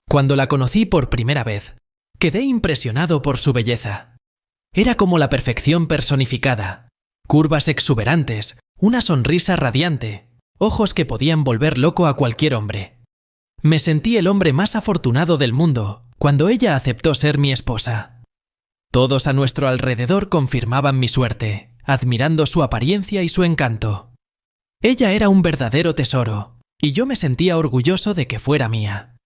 Cuando la conocí por primera vez, quedé impresionado por su belleza. Era como la perfección personificada, curvas exuberantes, una sonrisa radiante, ojos que podían volver loco a cualquier hombre. Me sentí el hombre más afortunado del mundo cuando ella aceptó ser mi esposa. Todos a nuestro alrededor confirmaban mi suerte, admirando su apariencia y su encanto. Ella era un verdadero tesoro, y yo me sentía orgulloso de que fuera mía.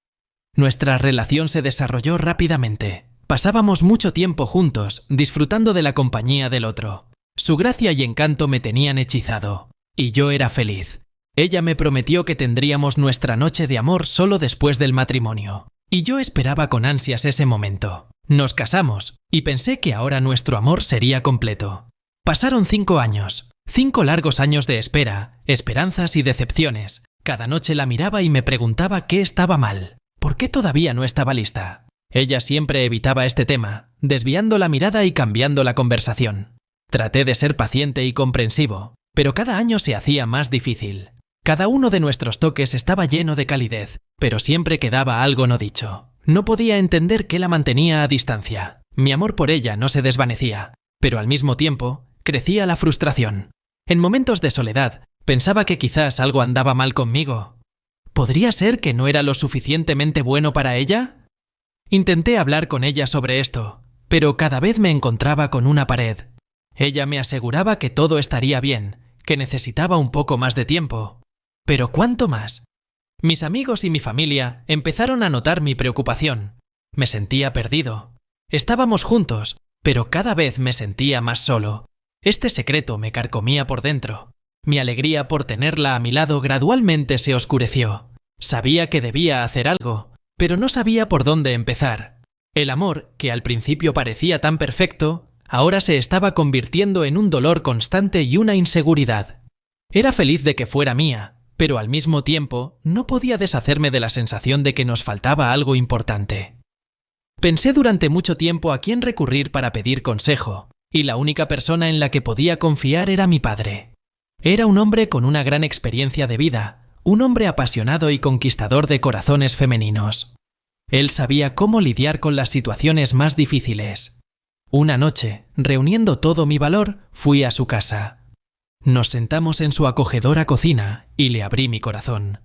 Nuestra relación se desarrolló rápidamente. Pasábamos mucho tiempo juntos, disfrutando de la compañía del otro. Su gracia y encanto me tenían hechizado, y yo era feliz. Ella me prometió que tendríamos nuestra noche de amor solo después del matrimonio, y yo esperaba con ansias ese momento. Nos casamos, y pensé que ahora nuestro amor sería completo. Pasaron 5 años, 5 largos años de espera, esperanzas y decepciones. Cada noche la miraba y me preguntaba qué estaba mal, por qué todavía no estaba lista. Ella siempre evitaba este tema, desviando la mirada y cambiando la conversación. Traté de ser paciente y comprensivo, pero cada año se hacía más difícil. Cada uno de nuestros toques estaba lleno de calidez, pero siempre quedaba algo no dicho. No podía entender qué la mantenía a distancia. Mi amor por ella no se desvanecía, pero al mismo tiempo crecía la frustración. En momentos de soledad, pensaba que quizás algo andaba mal conmigo. ¿Podría ser que no era lo suficientemente bueno para ella? Intenté hablar con ella sobre esto, pero cada vez me encontraba con una pared. Ella me aseguraba que todo estaría bien, que necesitaba un poco más de tiempo. ¿Pero cuánto más? Mis amigos y mi familia empezaron a notar mi preocupación. Me sentía perdido. Estábamos juntos, pero cada vez me sentía más solo. Este secreto me carcomía por dentro. Mi alegría por tenerla a mi lado gradualmente se oscureció. Sabía que debía hacer algo, pero no sabía por dónde empezar. El amor, que al principio parecía tan perfecto, ahora se estaba convirtiendo en un dolor constante y una inseguridad. Era feliz de que fuera mía, pero al mismo tiempo no podía deshacerme de la sensación de que nos faltaba algo importante. Pensé durante mucho tiempo a quién recurrir para pedir consejo, y la única persona en la que podía confiar era mi padre. Era un hombre con una gran experiencia de vida, un hombre apasionado y conquistador de corazones femeninos. Él sabía cómo lidiar con las situaciones más difíciles. Una noche, reuniendo todo mi valor, fui a su casa. Nos sentamos en su acogedora cocina y le abrí mi corazón.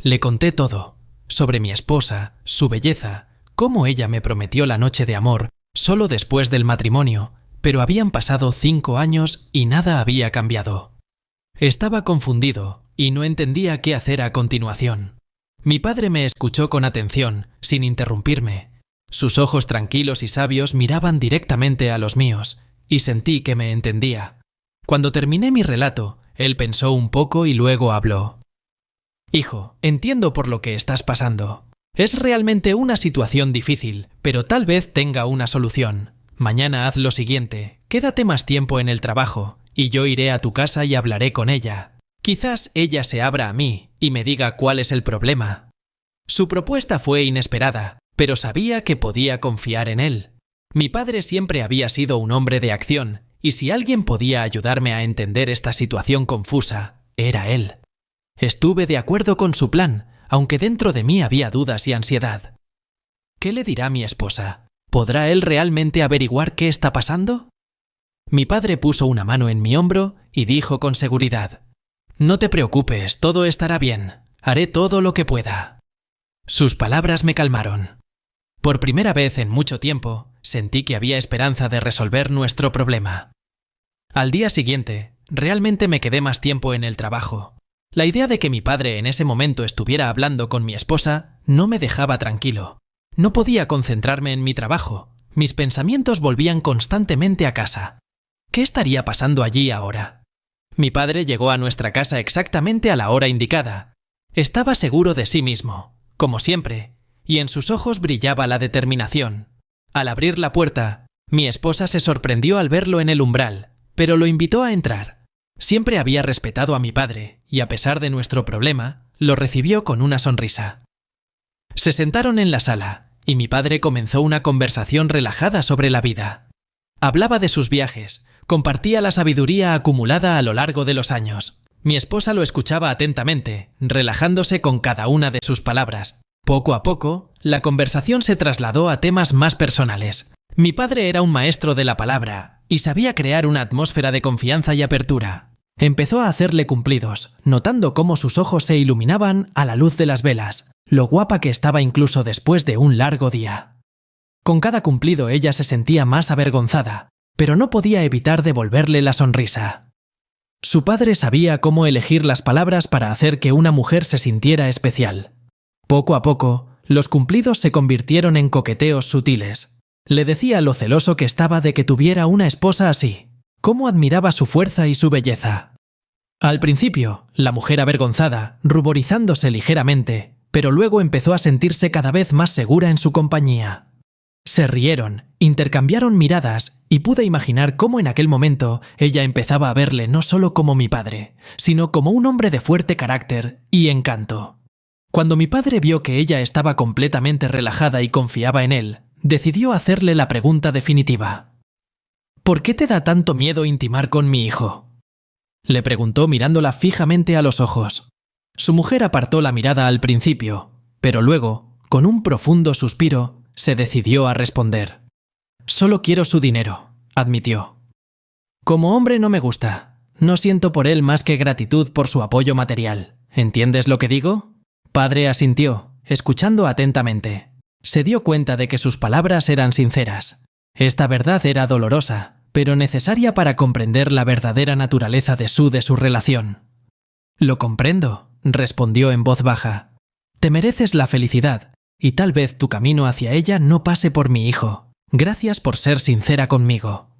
Le conté todo, sobre mi esposa, su belleza, cómo ella me prometió la noche de amor, solo después del matrimonio, pero habían pasado 5 años y nada había cambiado. Estaba confundido y no entendía qué hacer a continuación. Mi padre me escuchó con atención, sin interrumpirme. Sus ojos tranquilos y sabios miraban directamente a los míos, y sentí que me entendía. Cuando terminé mi relato, él pensó un poco y luego habló. «Hijo, entiendo por lo que estás pasando. Es realmente una situación difícil, pero tal vez tenga una solución. Mañana haz lo siguiente, quédate más tiempo en el trabajo, y yo iré a tu casa y hablaré con ella. Quizás ella se abra a mí y me diga cuál es el problema». Su propuesta fue inesperada, pero sabía que podía confiar en él. Mi padre siempre había sido un hombre de acción, y si alguien podía ayudarme a entender esta situación confusa, era él. Estuve de acuerdo con su plan, aunque dentro de mí había dudas y ansiedad. ¿Qué le dirá mi esposa? ¿Podrá él realmente averiguar qué está pasando? Mi padre puso una mano en mi hombro y dijo con seguridad: «No te preocupes, todo estará bien. Haré todo lo que pueda». Sus palabras me calmaron. Por primera vez en mucho tiempo, sentí que había esperanza de resolver nuestro problema. Al día siguiente, realmente me quedé más tiempo en el trabajo. La idea de que mi padre en ese momento estuviera hablando con mi esposa no me dejaba tranquilo. No podía concentrarme en mi trabajo. Mis pensamientos volvían constantemente a casa. ¿Qué estaría pasando allí ahora? Mi padre llegó a nuestra casa exactamente a la hora indicada. Estaba seguro de sí mismo, como siempre, y en sus ojos brillaba la determinación. Al abrir la puerta, mi esposa se sorprendió al verlo en el umbral, pero lo invitó a entrar. Siempre había respetado a mi padre, y a pesar de nuestro problema, lo recibió con una sonrisa. Se sentaron en la sala, y mi padre comenzó una conversación relajada sobre la vida. Hablaba de sus viajes, compartía la sabiduría acumulada a lo largo de los años. Mi esposa lo escuchaba atentamente, relajándose con cada una de sus palabras. Poco a poco, la conversación se trasladó a temas más personales. Mi padre era un maestro de la palabra y sabía crear una atmósfera de confianza y apertura. Empezó a hacerle cumplidos, notando cómo sus ojos se iluminaban a la luz de las velas, lo guapa que estaba incluso después de un largo día. Con cada cumplido ella se sentía más avergonzada, pero no podía evitar devolverle la sonrisa. Su padre sabía cómo elegir las palabras para hacer que una mujer se sintiera especial. Poco a poco, los cumplidos se convirtieron en coqueteos sutiles. Le decía lo celoso que estaba de que tuviera una esposa así, cómo admiraba su fuerza y su belleza. Al principio, la mujer avergonzada, ruborizándose ligeramente, pero luego empezó a sentirse cada vez más segura en su compañía. Se rieron, intercambiaron miradas y pude imaginar cómo en aquel momento ella empezaba a verle no solo como mi padre, sino como un hombre de fuerte carácter y encanto. Cuando mi padre vio que ella estaba completamente relajada y confiaba en él, decidió hacerle la pregunta definitiva. ¿Por qué te da tanto miedo intimar con mi hijo?, le preguntó mirándola fijamente a los ojos. Su mujer apartó la mirada al principio, pero luego, con un profundo suspiro, se decidió a responder. Solo quiero su dinero, admitió. Como hombre no me gusta. No siento por él más que gratitud por su apoyo material. ¿Entiendes lo que digo? Padre asintió, escuchando atentamente. Se dio cuenta de que sus palabras eran sinceras. Esta verdad era dolorosa, pero necesaria para comprender la verdadera naturaleza de su relación. Lo comprendo, respondió en voz baja. Te mereces la felicidad, y tal vez tu camino hacia ella no pase por mi hijo. Gracias por ser sincera conmigo.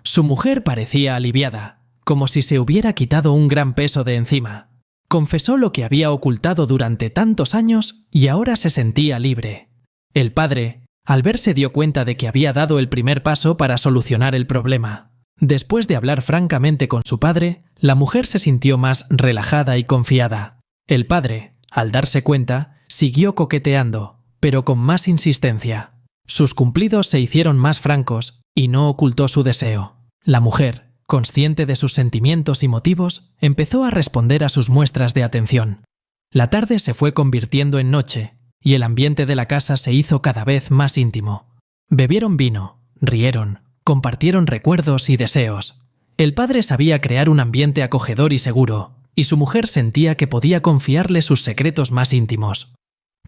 Su mujer parecía aliviada, como si se hubiera quitado un gran peso de encima. Confesó lo que había ocultado durante tantos años y ahora se sentía libre. El padre, al ver, se dio cuenta de que había dado el primer paso para solucionar el problema. Después de hablar francamente con su padre, la mujer se sintió más relajada y confiada. El padre, al darse cuenta, siguió coqueteando, pero con más insistencia. Sus cumplidos se hicieron más francos y no ocultó su deseo. La mujer, consciente de sus sentimientos y motivos, empezó a responder a sus muestras de atención. La tarde se fue convirtiendo en noche y el ambiente de la casa se hizo cada vez más íntimo. Bebieron vino, rieron, compartieron recuerdos y deseos. El padre sabía crear un ambiente acogedor y seguro, y su mujer sentía que podía confiarle sus secretos más íntimos.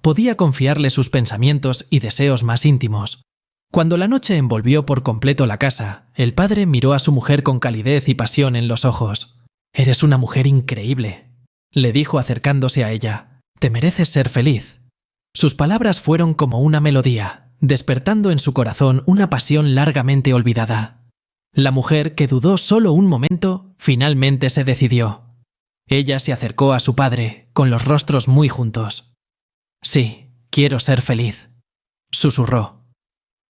Podía confiarle sus pensamientos y deseos más íntimos. Cuando la noche envolvió por completo la casa, el padre miró a su mujer con calidez y pasión en los ojos. «Eres una mujer increíble», le dijo acercándose a ella. «Te mereces ser feliz». Sus palabras fueron como una melodía, despertando en su corazón una pasión largamente olvidada. La mujer, que dudó solo un momento, finalmente se decidió. Ella se acercó a su padre, con los rostros muy juntos. «Sí, quiero ser feliz», susurró.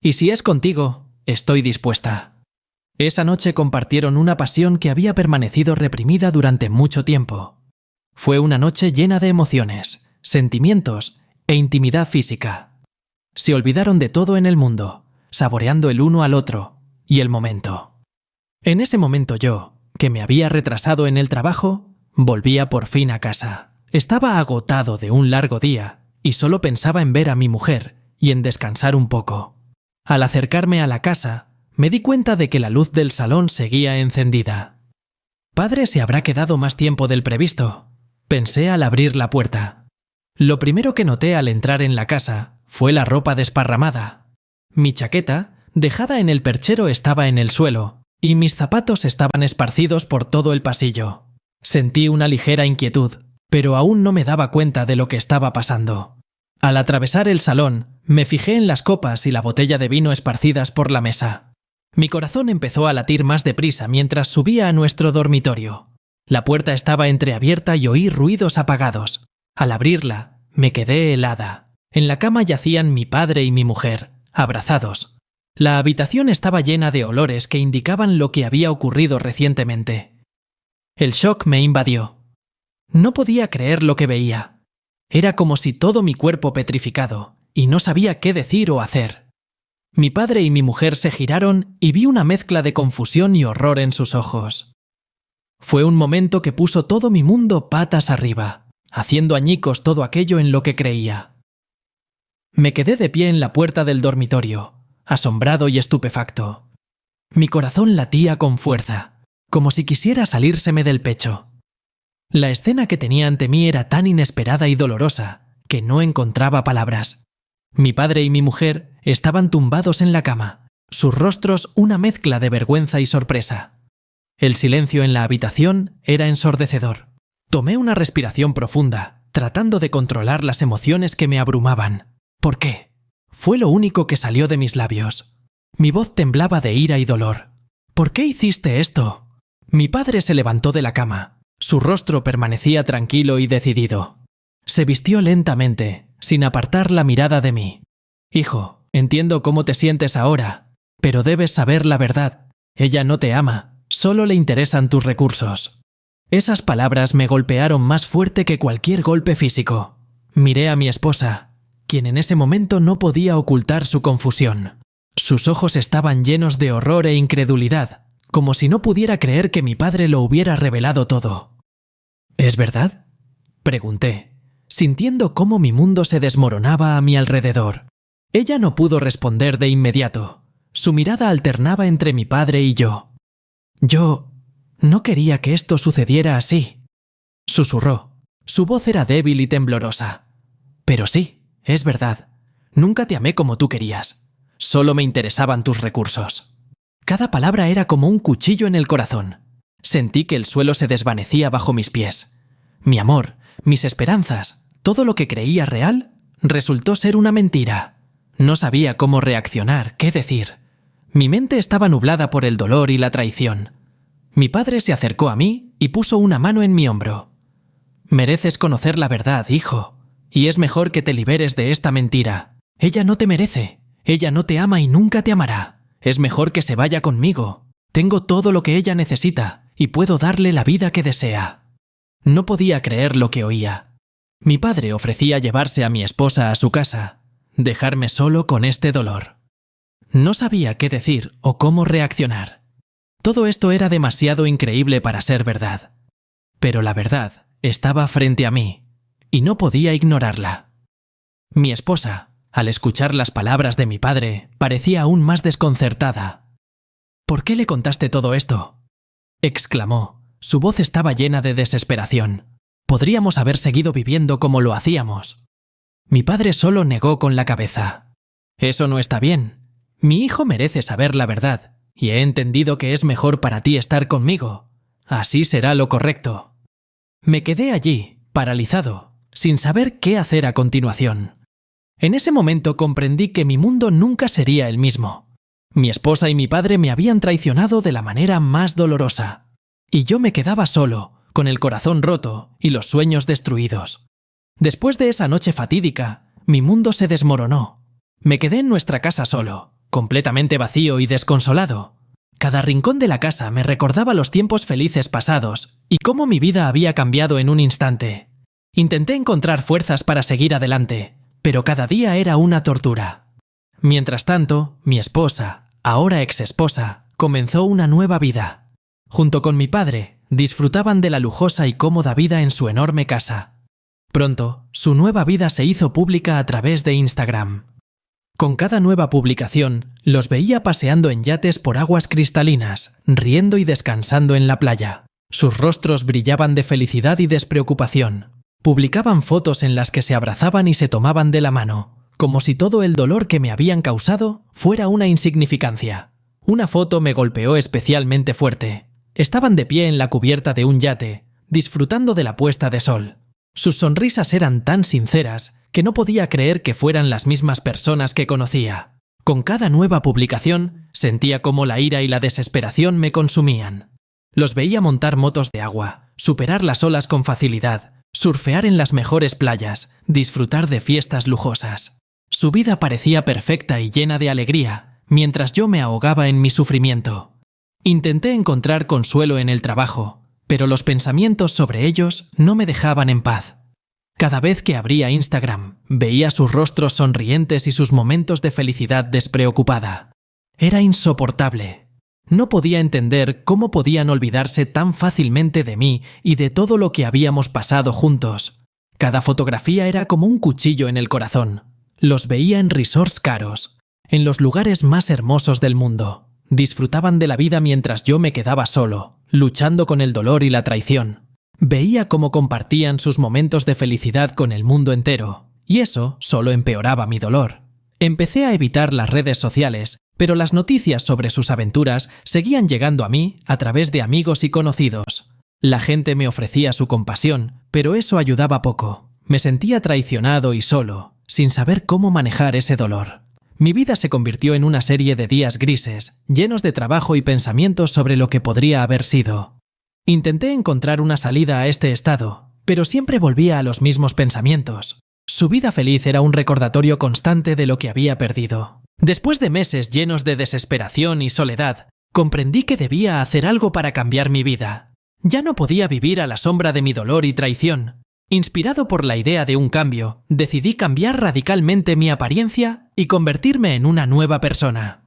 «Y si es contigo, estoy dispuesta». Esa noche compartieron una pasión que había permanecido reprimida durante mucho tiempo. Fue una noche llena de emociones, sentimientos e intimidad física. Se olvidaron de todo en el mundo, saboreando el uno al otro y el momento. En ese momento yo, que me había retrasado en el trabajo, volvía por fin a casa. Estaba agotado de un largo día y solo pensaba en ver a mi mujer y en descansar un poco. Al acercarme a la casa, me di cuenta de que la luz del salón seguía encendida. «Padre se habrá quedado más tiempo del previsto», pensé al abrir la puerta. Lo primero que noté al entrar en la casa fue la ropa desparramada. Mi chaqueta, dejada en el perchero, estaba en el suelo, y mis zapatos estaban esparcidos por todo el pasillo. Sentí una ligera inquietud, pero aún no me daba cuenta de lo que estaba pasando. Al atravesar el salón, me fijé en las copas y la botella de vino esparcidas por la mesa. Mi corazón empezó a latir más deprisa mientras subía a nuestro dormitorio. La puerta estaba entreabierta y oí ruidos apagados. Al abrirla, me quedé helada. En la cama yacían mi padre y mi mujer, abrazados. La habitación estaba llena de olores que indicaban lo que había ocurrido recientemente. El shock me invadió. No podía creer lo que veía. Era como si todo mi cuerpo petrificado, y no sabía qué decir o hacer. Mi padre y mi mujer se giraron y vi una mezcla de confusión y horror en sus ojos. Fue un momento que puso todo mi mundo patas arriba, haciendo añicos todo aquello en lo que creía. Me quedé de pie en la puerta del dormitorio, asombrado y estupefacto. Mi corazón latía con fuerza, como si quisiera salírseme del pecho. La escena que tenía ante mí era tan inesperada y dolorosa que no encontraba palabras. Mi padre y mi mujer estaban tumbados en la cama, sus rostros una mezcla de vergüenza y sorpresa. El silencio en la habitación era ensordecedor. Tomé una respiración profunda, tratando de controlar las emociones que me abrumaban. ¿Por qué? Fue lo único que salió de mis labios. Mi voz temblaba de ira y dolor. ¿Por qué hiciste esto? Mi padre se levantó de la cama. Su rostro permanecía tranquilo y decidido. Se vistió lentamente, sin apartar la mirada de mí. Hijo, entiendo cómo te sientes ahora, pero debes saber la verdad. Ella no te ama, solo le interesan tus recursos. Esas palabras me golpearon más fuerte que cualquier golpe físico. Miré a mi esposa, quien en ese momento no podía ocultar su confusión. Sus ojos estaban llenos de horror e incredulidad, como si no pudiera creer que mi padre lo hubiera revelado todo. ¿Es verdad?, pregunté, sintiendo cómo mi mundo se desmoronaba a mi alrededor. Ella no pudo responder de inmediato. Su mirada alternaba entre mi padre y yo. Yo no quería que esto sucediera así, susurró. Su voz era débil y temblorosa. Pero sí, es verdad. Nunca te amé como tú querías. Solo me interesaban tus recursos. Cada palabra era como un cuchillo en el corazón. Sentí que el suelo se desvanecía bajo mis pies. Mi amor, mis esperanzas, todo lo que creía real, resultó ser una mentira. No sabía cómo reaccionar, qué decir. Mi mente estaba nublada por el dolor y la traición. Mi padre se acercó a mí y puso una mano en mi hombro. Mereces conocer la verdad, hijo, y es mejor que te liberes de esta mentira. Ella no te merece, ella no te ama y nunca te amará. Es mejor que se vaya conmigo. Tengo todo lo que ella necesita y puedo darle la vida que desea. No podía creer lo que oía. Mi padre ofrecía llevarse a mi esposa a su casa, dejarme solo con este dolor. No sabía qué decir o cómo reaccionar. Todo esto era demasiado increíble para ser verdad. Pero la verdad estaba frente a mí y no podía ignorarla. Mi esposa, al escuchar las palabras de mi padre, parecía aún más desconcertada. ¿Por qué le contaste todo esto?, exclamó. Su voz estaba llena de desesperación. Podríamos haber seguido viviendo como lo hacíamos. Mi padre solo negó con la cabeza. Eso no está bien. Mi hijo merece saber la verdad, y he entendido que es mejor para ti estar conmigo. Así será lo correcto. Me quedé allí, paralizado, sin saber qué hacer a continuación. En ese momento comprendí que mi mundo nunca sería el mismo. Mi esposa y mi padre me habían traicionado de la manera más dolorosa. Y yo me quedaba solo, con el corazón roto y los sueños destruidos. Después de esa noche fatídica, mi mundo se desmoronó. Me quedé en nuestra casa solo, completamente vacío y desconsolado. Cada rincón de la casa me recordaba los tiempos felices pasados y cómo mi vida había cambiado en un instante. Intenté encontrar fuerzas para seguir adelante, pero cada día era una tortura. Mientras tanto, mi esposa, ahora exesposa, comenzó una nueva vida. Junto con mi padre, disfrutaban de la lujosa y cómoda vida en su enorme casa. Pronto, su nueva vida se hizo pública a través de Instagram. Con cada nueva publicación, los veía paseando en yates por aguas cristalinas, riendo y descansando en la playa. Sus rostros brillaban de felicidad y despreocupación. Publicaban fotos en las que se abrazaban y se tomaban de la mano, como si todo el dolor que me habían causado fuera una insignificancia. Una foto me golpeó especialmente fuerte. Estaban de pie en la cubierta de un yate, disfrutando de la puesta de sol. Sus sonrisas eran tan sinceras que no podía creer que fueran las mismas personas que conocía. Con cada nueva publicación, sentía cómo la ira y la desesperación me consumían. Los veía montar motos de agua, superar las olas con facilidad, surfear en las mejores playas, disfrutar de fiestas lujosas. Su vida parecía perfecta y llena de alegría, mientras yo me ahogaba en mi sufrimiento. Intenté encontrar consuelo en el trabajo, pero los pensamientos sobre ellos no me dejaban en paz. Cada vez que abría Instagram, veía sus rostros sonrientes y sus momentos de felicidad despreocupada. Era insoportable. No podía entender cómo podían olvidarse tan fácilmente de mí y de todo lo que habíamos pasado juntos. Cada fotografía era como un cuchillo en el corazón. Los veía en resorts caros, en los lugares más hermosos del mundo. Disfrutaban de la vida mientras yo me quedaba solo, luchando con el dolor y la traición. Veía cómo compartían sus momentos de felicidad con el mundo entero, y eso solo empeoraba mi dolor. Empecé a evitar las redes sociales, pero las noticias sobre sus aventuras seguían llegando a mí a través de amigos y conocidos. La gente me ofrecía su compasión, pero eso ayudaba poco. Me sentía traicionado y solo, sin saber cómo manejar ese dolor. Mi vida se convirtió en una serie de días grises, llenos de trabajo y pensamientos sobre lo que podría haber sido. Intenté encontrar una salida a este estado, pero siempre volvía a los mismos pensamientos. Su vida feliz era un recordatorio constante de lo que había perdido. Después de meses llenos de desesperación y soledad, comprendí que debía hacer algo para cambiar mi vida. Ya no podía vivir a la sombra de mi dolor y traición. Inspirado por la idea de un cambio, decidí cambiar radicalmente mi apariencia y convertirme en una nueva persona.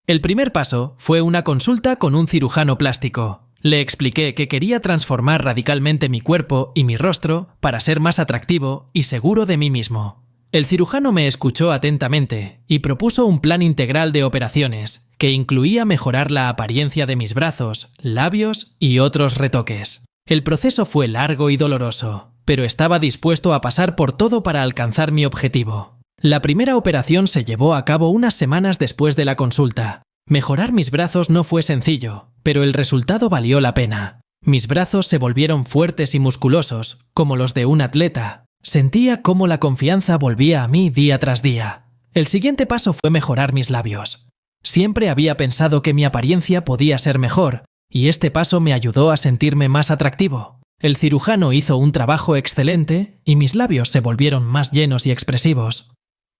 El primer paso fue una consulta con un cirujano plástico. Le expliqué que quería transformar radicalmente mi cuerpo y mi rostro para ser más atractivo y seguro de mí mismo. El cirujano me escuchó atentamente y propuso un plan integral de operaciones que incluía mejorar la apariencia de mis brazos, labios y otros retoques. El proceso fue largo y doloroso, pero estaba dispuesto a pasar por todo para alcanzar mi objetivo. La primera operación se llevó a cabo unas semanas después de la consulta. Mejorar mis brazos no fue sencillo, pero el resultado valió la pena. Mis brazos se volvieron fuertes y musculosos, como los de un atleta. Sentía cómo la confianza volvía a mí día tras día. El siguiente paso fue mejorar mis labios. Siempre había pensado que mi apariencia podía ser mejor, y este paso me ayudó a sentirme más atractivo. El cirujano hizo un trabajo excelente y mis labios se volvieron más llenos y expresivos.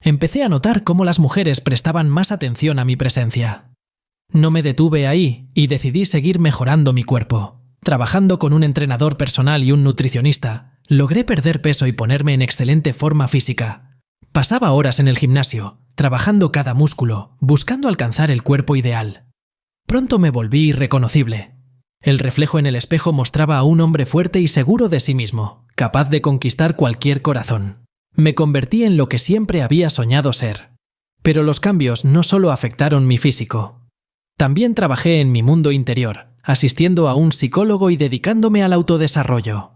Empecé a notar cómo las mujeres prestaban más atención a mi presencia. No me detuve ahí y decidí seguir mejorando mi cuerpo. Trabajando con un entrenador personal y un nutricionista, logré perder peso y ponerme en excelente forma física. Pasaba horas en el gimnasio, trabajando cada músculo, buscando alcanzar el cuerpo ideal. Pronto me volví irreconocible. El reflejo en el espejo mostraba a un hombre fuerte y seguro de sí mismo, capaz de conquistar cualquier corazón. Me convertí en lo que siempre había soñado ser. Pero los cambios no solo afectaron mi físico. También trabajé en mi mundo interior, asistiendo a un psicólogo y dedicándome al autodesarrollo.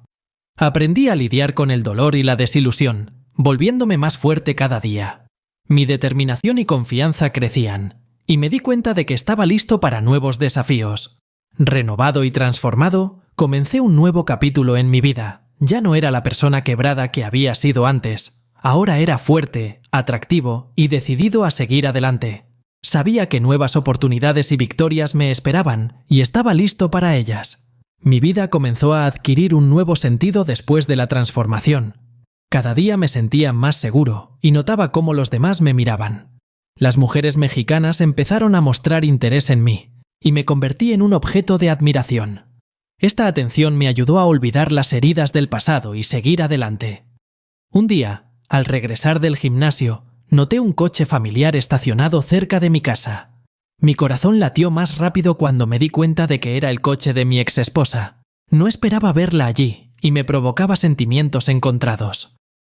Aprendí a lidiar con el dolor y la desilusión, volviéndome más fuerte cada día. Mi determinación y confianza crecían, y me di cuenta de que estaba listo para nuevos desafíos. Renovado y transformado, comencé un nuevo capítulo en mi vida. Ya no era la persona quebrada que había sido antes. Ahora era fuerte, atractivo y decidido a seguir adelante. Sabía que nuevas oportunidades y victorias me esperaban y estaba listo para ellas. Mi vida comenzó a adquirir un nuevo sentido después de la transformación. Cada día me sentía más seguro y notaba cómo los demás me miraban. Las mujeres mexicanas empezaron a mostrar interés en mí y me convertí en un objeto de admiración. Esta atención me ayudó a olvidar las heridas del pasado y seguir adelante. Un día, al regresar del gimnasio, noté un coche familiar estacionado cerca de mi casa. Mi corazón latió más rápido cuando me di cuenta de que era el coche de mi exesposa. No esperaba verla allí y me provocaba sentimientos encontrados.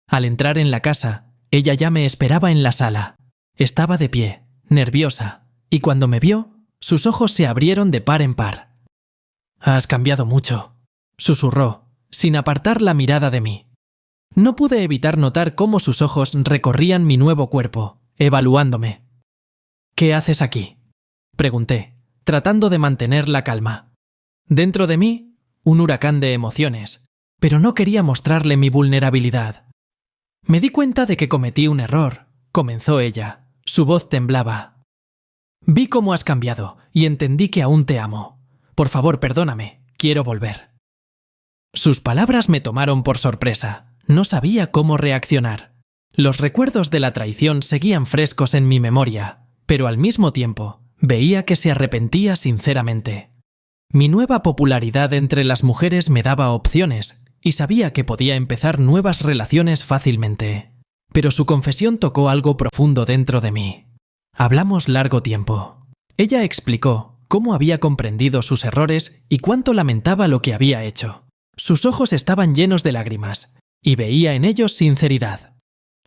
Al entrar en la casa, ella ya me esperaba en la sala. Estaba de pie, nerviosa, y cuando me vio, sus ojos se abrieron de par en par. «Has cambiado mucho», susurró, sin apartar la mirada de mí. No pude evitar notar cómo sus ojos recorrían mi nuevo cuerpo, evaluándome. «¿Qué haces aquí?», pregunté, tratando de mantener la calma. Dentro de mí, un huracán de emociones, pero no quería mostrarle mi vulnerabilidad. «Me di cuenta de que cometí un error», comenzó ella. Su voz temblaba. «Vi cómo has cambiado y entendí que aún te amo. Por favor, perdóname, quiero volver». Sus palabras me tomaron por sorpresa. No sabía cómo reaccionar. Los recuerdos de la traición seguían frescos en mi memoria, pero al mismo tiempo veía que se arrepentía sinceramente. Mi nueva popularidad entre las mujeres me daba opciones y sabía que podía empezar nuevas relaciones fácilmente. Pero su confesión tocó algo profundo dentro de mí. Hablamos largo tiempo. Ella explicó cómo había comprendido sus errores y cuánto lamentaba lo que había hecho. Sus ojos estaban llenos de lágrimas y veía en ellos sinceridad.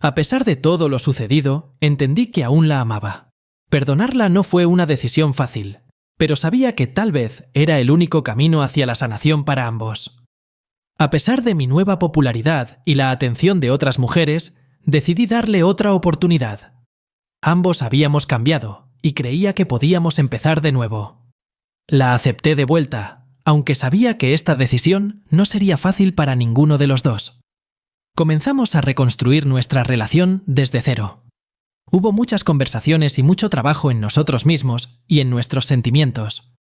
A pesar de todo lo sucedido, entendí que aún la amaba. Perdonarla no fue una decisión fácil, pero sabía que tal vez era el único camino hacia la sanación para ambos. A pesar de mi nueva popularidad y la atención de otras mujeres, decidí darle otra oportunidad. Ambos habíamos cambiado y creía que podíamos empezar de nuevo. La acepté de vuelta, aunque sabía que esta decisión no sería fácil para ninguno de los dos. Comenzamos a reconstruir nuestra relación desde cero. Hubo muchas conversaciones y mucho trabajo en nosotros mismos y en nuestros sentimientos.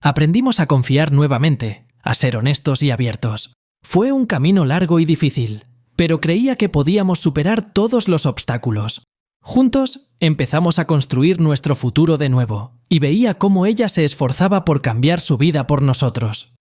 Aprendimos a confiar nuevamente, a ser honestos y abiertos. Fue un camino largo y difícil, pero creía que podíamos superar todos los obstáculos. Juntos empezamos a construir nuestro futuro de nuevo, y veía cómo ella se esforzaba por cambiar su vida por nosotros.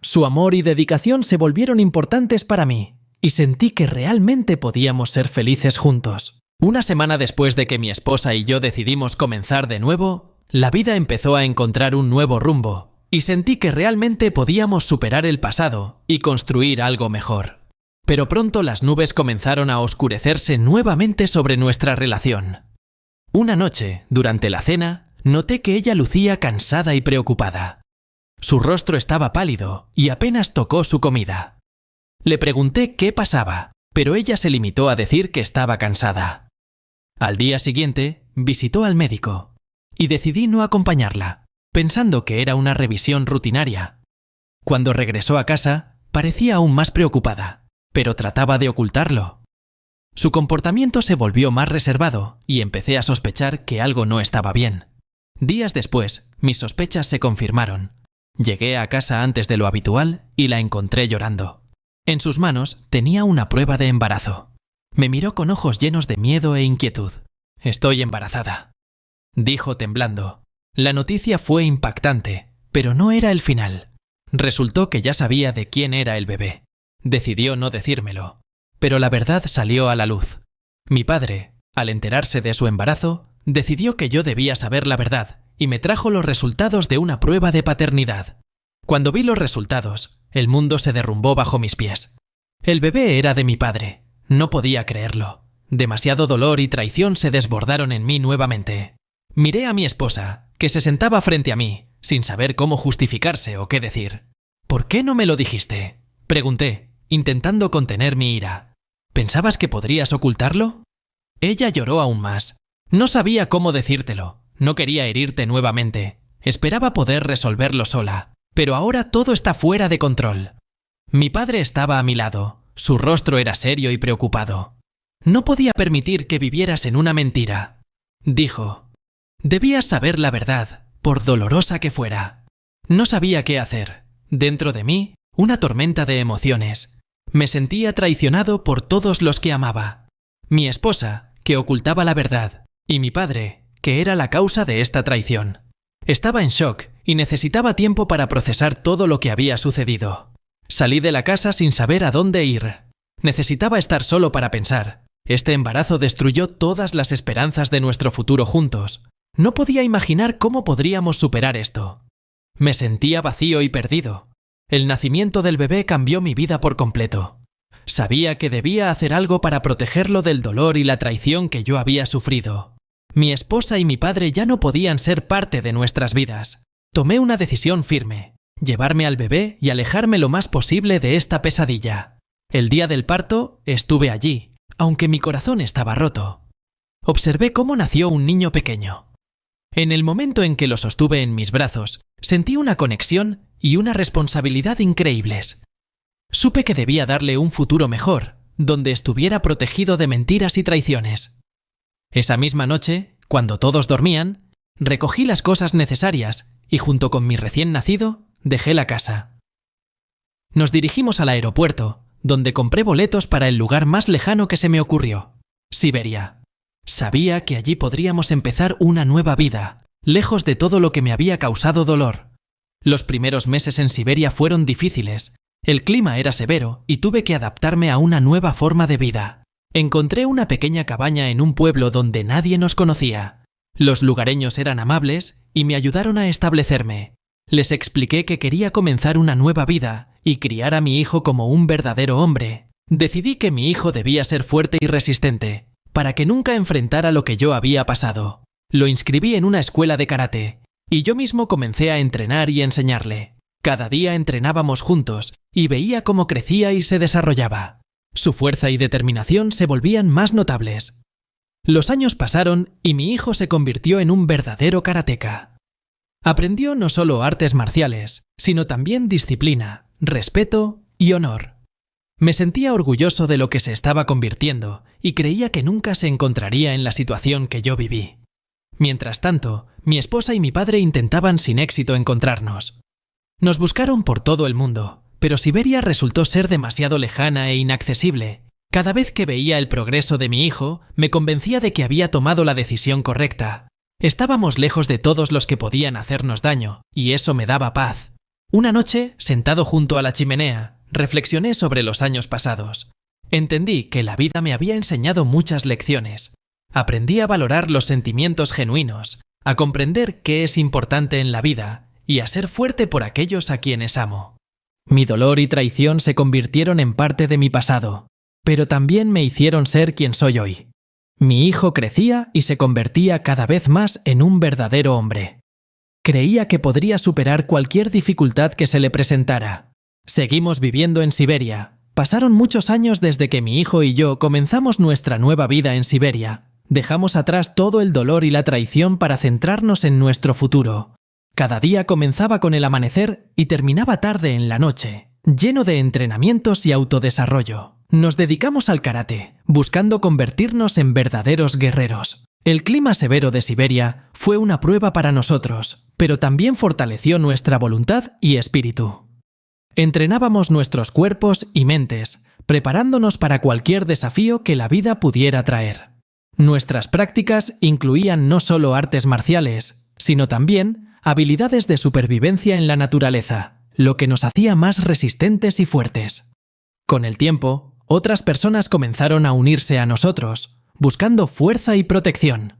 Su amor y dedicación se volvieron importantes para mí, y sentí que realmente podíamos ser felices juntos. Una semana después de que mi esposa y yo decidimos comenzar de nuevo, la vida empezó a encontrar un nuevo rumbo, y sentí que realmente podíamos superar el pasado y construir algo mejor. Pero pronto las nubes comenzaron a oscurecerse nuevamente sobre nuestra relación. Una noche, durante la cena, noté que ella lucía cansada y preocupada. Su rostro estaba pálido y apenas tocó su comida. Le pregunté qué pasaba, pero ella se limitó a decir que estaba cansada. Al día siguiente, visitó al médico y decidí no acompañarla, pensando que era una revisión rutinaria. Cuando regresó a casa, parecía aún más preocupada, pero trataba de ocultarlo. Su comportamiento se volvió más reservado y empecé a sospechar que algo no estaba bien. Días después, mis sospechas se confirmaron. Llegué a casa antes de lo habitual y la encontré llorando. En sus manos tenía una prueba de embarazo. Me miró con ojos llenos de miedo e inquietud. «Estoy embarazada», dijo temblando. La noticia fue impactante, pero no era el final. Resultó que ya sabía de quién era el bebé. Decidió no decírmelo, pero la verdad salió a la luz. Mi padre, al enterarse de su embarazo, decidió que yo debía saber la verdad y me trajo los resultados de una prueba de paternidad. Cuando vi los resultados, el mundo se derrumbó bajo mis pies. El bebé era de mi padre. No podía creerlo. Demasiado dolor y traición se desbordaron en mí nuevamente. Miré a mi esposa, que se sentaba frente a mí, sin saber cómo justificarse o qué decir. «¿Por qué no me lo dijiste?», pregunté, intentando contener mi ira. «¿Pensabas que podrías ocultarlo?». Ella lloró aún más. «No sabía cómo decírtelo. No quería herirte nuevamente. Esperaba poder resolverlo sola. Pero ahora todo está fuera de control». Mi padre estaba a mi lado. Su rostro era serio y preocupado. «No podía permitir que vivieras en una mentira», dijo. «Debías saber la verdad, por dolorosa que fuera». No sabía qué hacer. Dentro de mí, una tormenta de emociones. Me sentía traicionado por todos los que amaba. Mi esposa, que ocultaba la verdad, y mi padre, que era la causa de esta traición. Estaba en shock y necesitaba tiempo para procesar todo lo que había sucedido. Salí de la casa sin saber a dónde ir. Necesitaba estar solo para pensar. Este embarazo destruyó todas las esperanzas de nuestro futuro juntos. No podía imaginar cómo podríamos superar esto. Me sentía vacío y perdido. El nacimiento del bebé cambió mi vida por completo. Sabía que debía hacer algo para protegerlo del dolor y la traición que yo había sufrido. Mi esposa y mi padre ya no podían ser parte de nuestras vidas. Tomé una decisión firme: llevarme al bebé y alejarme lo más posible de esta pesadilla. El día del parto estuve allí, aunque mi corazón estaba roto. Observé cómo nació un niño pequeño. En el momento en que lo sostuve en mis brazos, sentí una conexión y una responsabilidad increíbles. Supe que debía darle un futuro mejor, donde estuviera protegido de mentiras y traiciones. Esa misma noche, cuando todos dormían, recogí las cosas necesarias y junto con mi recién nacido, dejé la casa. Nos dirigimos al aeropuerto, donde compré boletos para el lugar más lejano que se me ocurrió: Siberia. Sabía que allí podríamos empezar una nueva vida, lejos de todo lo que me había causado dolor. Los primeros meses en Siberia fueron difíciles. El clima era severo y tuve que adaptarme a una nueva forma de vida. Encontré una pequeña cabaña en un pueblo donde nadie nos conocía. Los lugareños eran amables y me ayudaron a establecerme. Les expliqué que quería comenzar una nueva vida y criar a mi hijo como un verdadero hombre. Decidí que mi hijo debía ser fuerte y resistente, para que nunca enfrentara lo que yo había pasado. Lo inscribí en una escuela de karate, y yo mismo comencé a entrenar y enseñarle. Cada día entrenábamos juntos, y veía cómo crecía y se desarrollaba. Su fuerza y determinación se volvían más notables. Los años pasaron y mi hijo se convirtió en un verdadero karateca. Aprendió no solo artes marciales, sino también disciplina, respeto y honor. Me sentía orgulloso de lo que se estaba convirtiendo y creía que nunca se encontraría en la situación que yo viví. Mientras tanto, mi esposa y mi padre intentaban sin éxito encontrarnos. Nos buscaron por todo el mundo, pero Siberia resultó ser demasiado lejana e inaccesible. Cada vez que veía el progreso de mi hijo, me convencía de que había tomado la decisión correcta. Estábamos lejos de todos los que podían hacernos daño, y eso me daba paz. Una noche, sentado junto a la chimenea, reflexioné sobre los años pasados. Entendí que la vida me había enseñado muchas lecciones. Aprendí a valorar los sentimientos genuinos, a comprender qué es importante en la vida y a ser fuerte por aquellos a quienes amo. Mi dolor y traición se convirtieron en parte de mi pasado, pero también me hicieron ser quien soy hoy. Mi hijo crecía y se convertía cada vez más en un verdadero hombre. Creía que podría superar cualquier dificultad que se le presentara. Seguimos viviendo en Siberia. Pasaron muchos años desde que mi hijo y yo comenzamos nuestra nueva vida en Siberia. Dejamos atrás todo el dolor y la traición para centrarnos en nuestro futuro. Cada día comenzaba con el amanecer y terminaba tarde en la noche, lleno de entrenamientos y autodesarrollo. Nos dedicamos al karate, buscando convertirnos en verdaderos guerreros. El clima severo de Siberia fue una prueba para nosotros, pero también fortaleció nuestra voluntad y espíritu. Entrenábamos nuestros cuerpos y mentes, preparándonos para cualquier desafío que la vida pudiera traer. Nuestras prácticas incluían no solo artes marciales, sino también habilidades de supervivencia en la naturaleza, lo que nos hacía más resistentes y fuertes. Con el tiempo, otras personas comenzaron a unirse a nosotros, buscando fuerza y protección.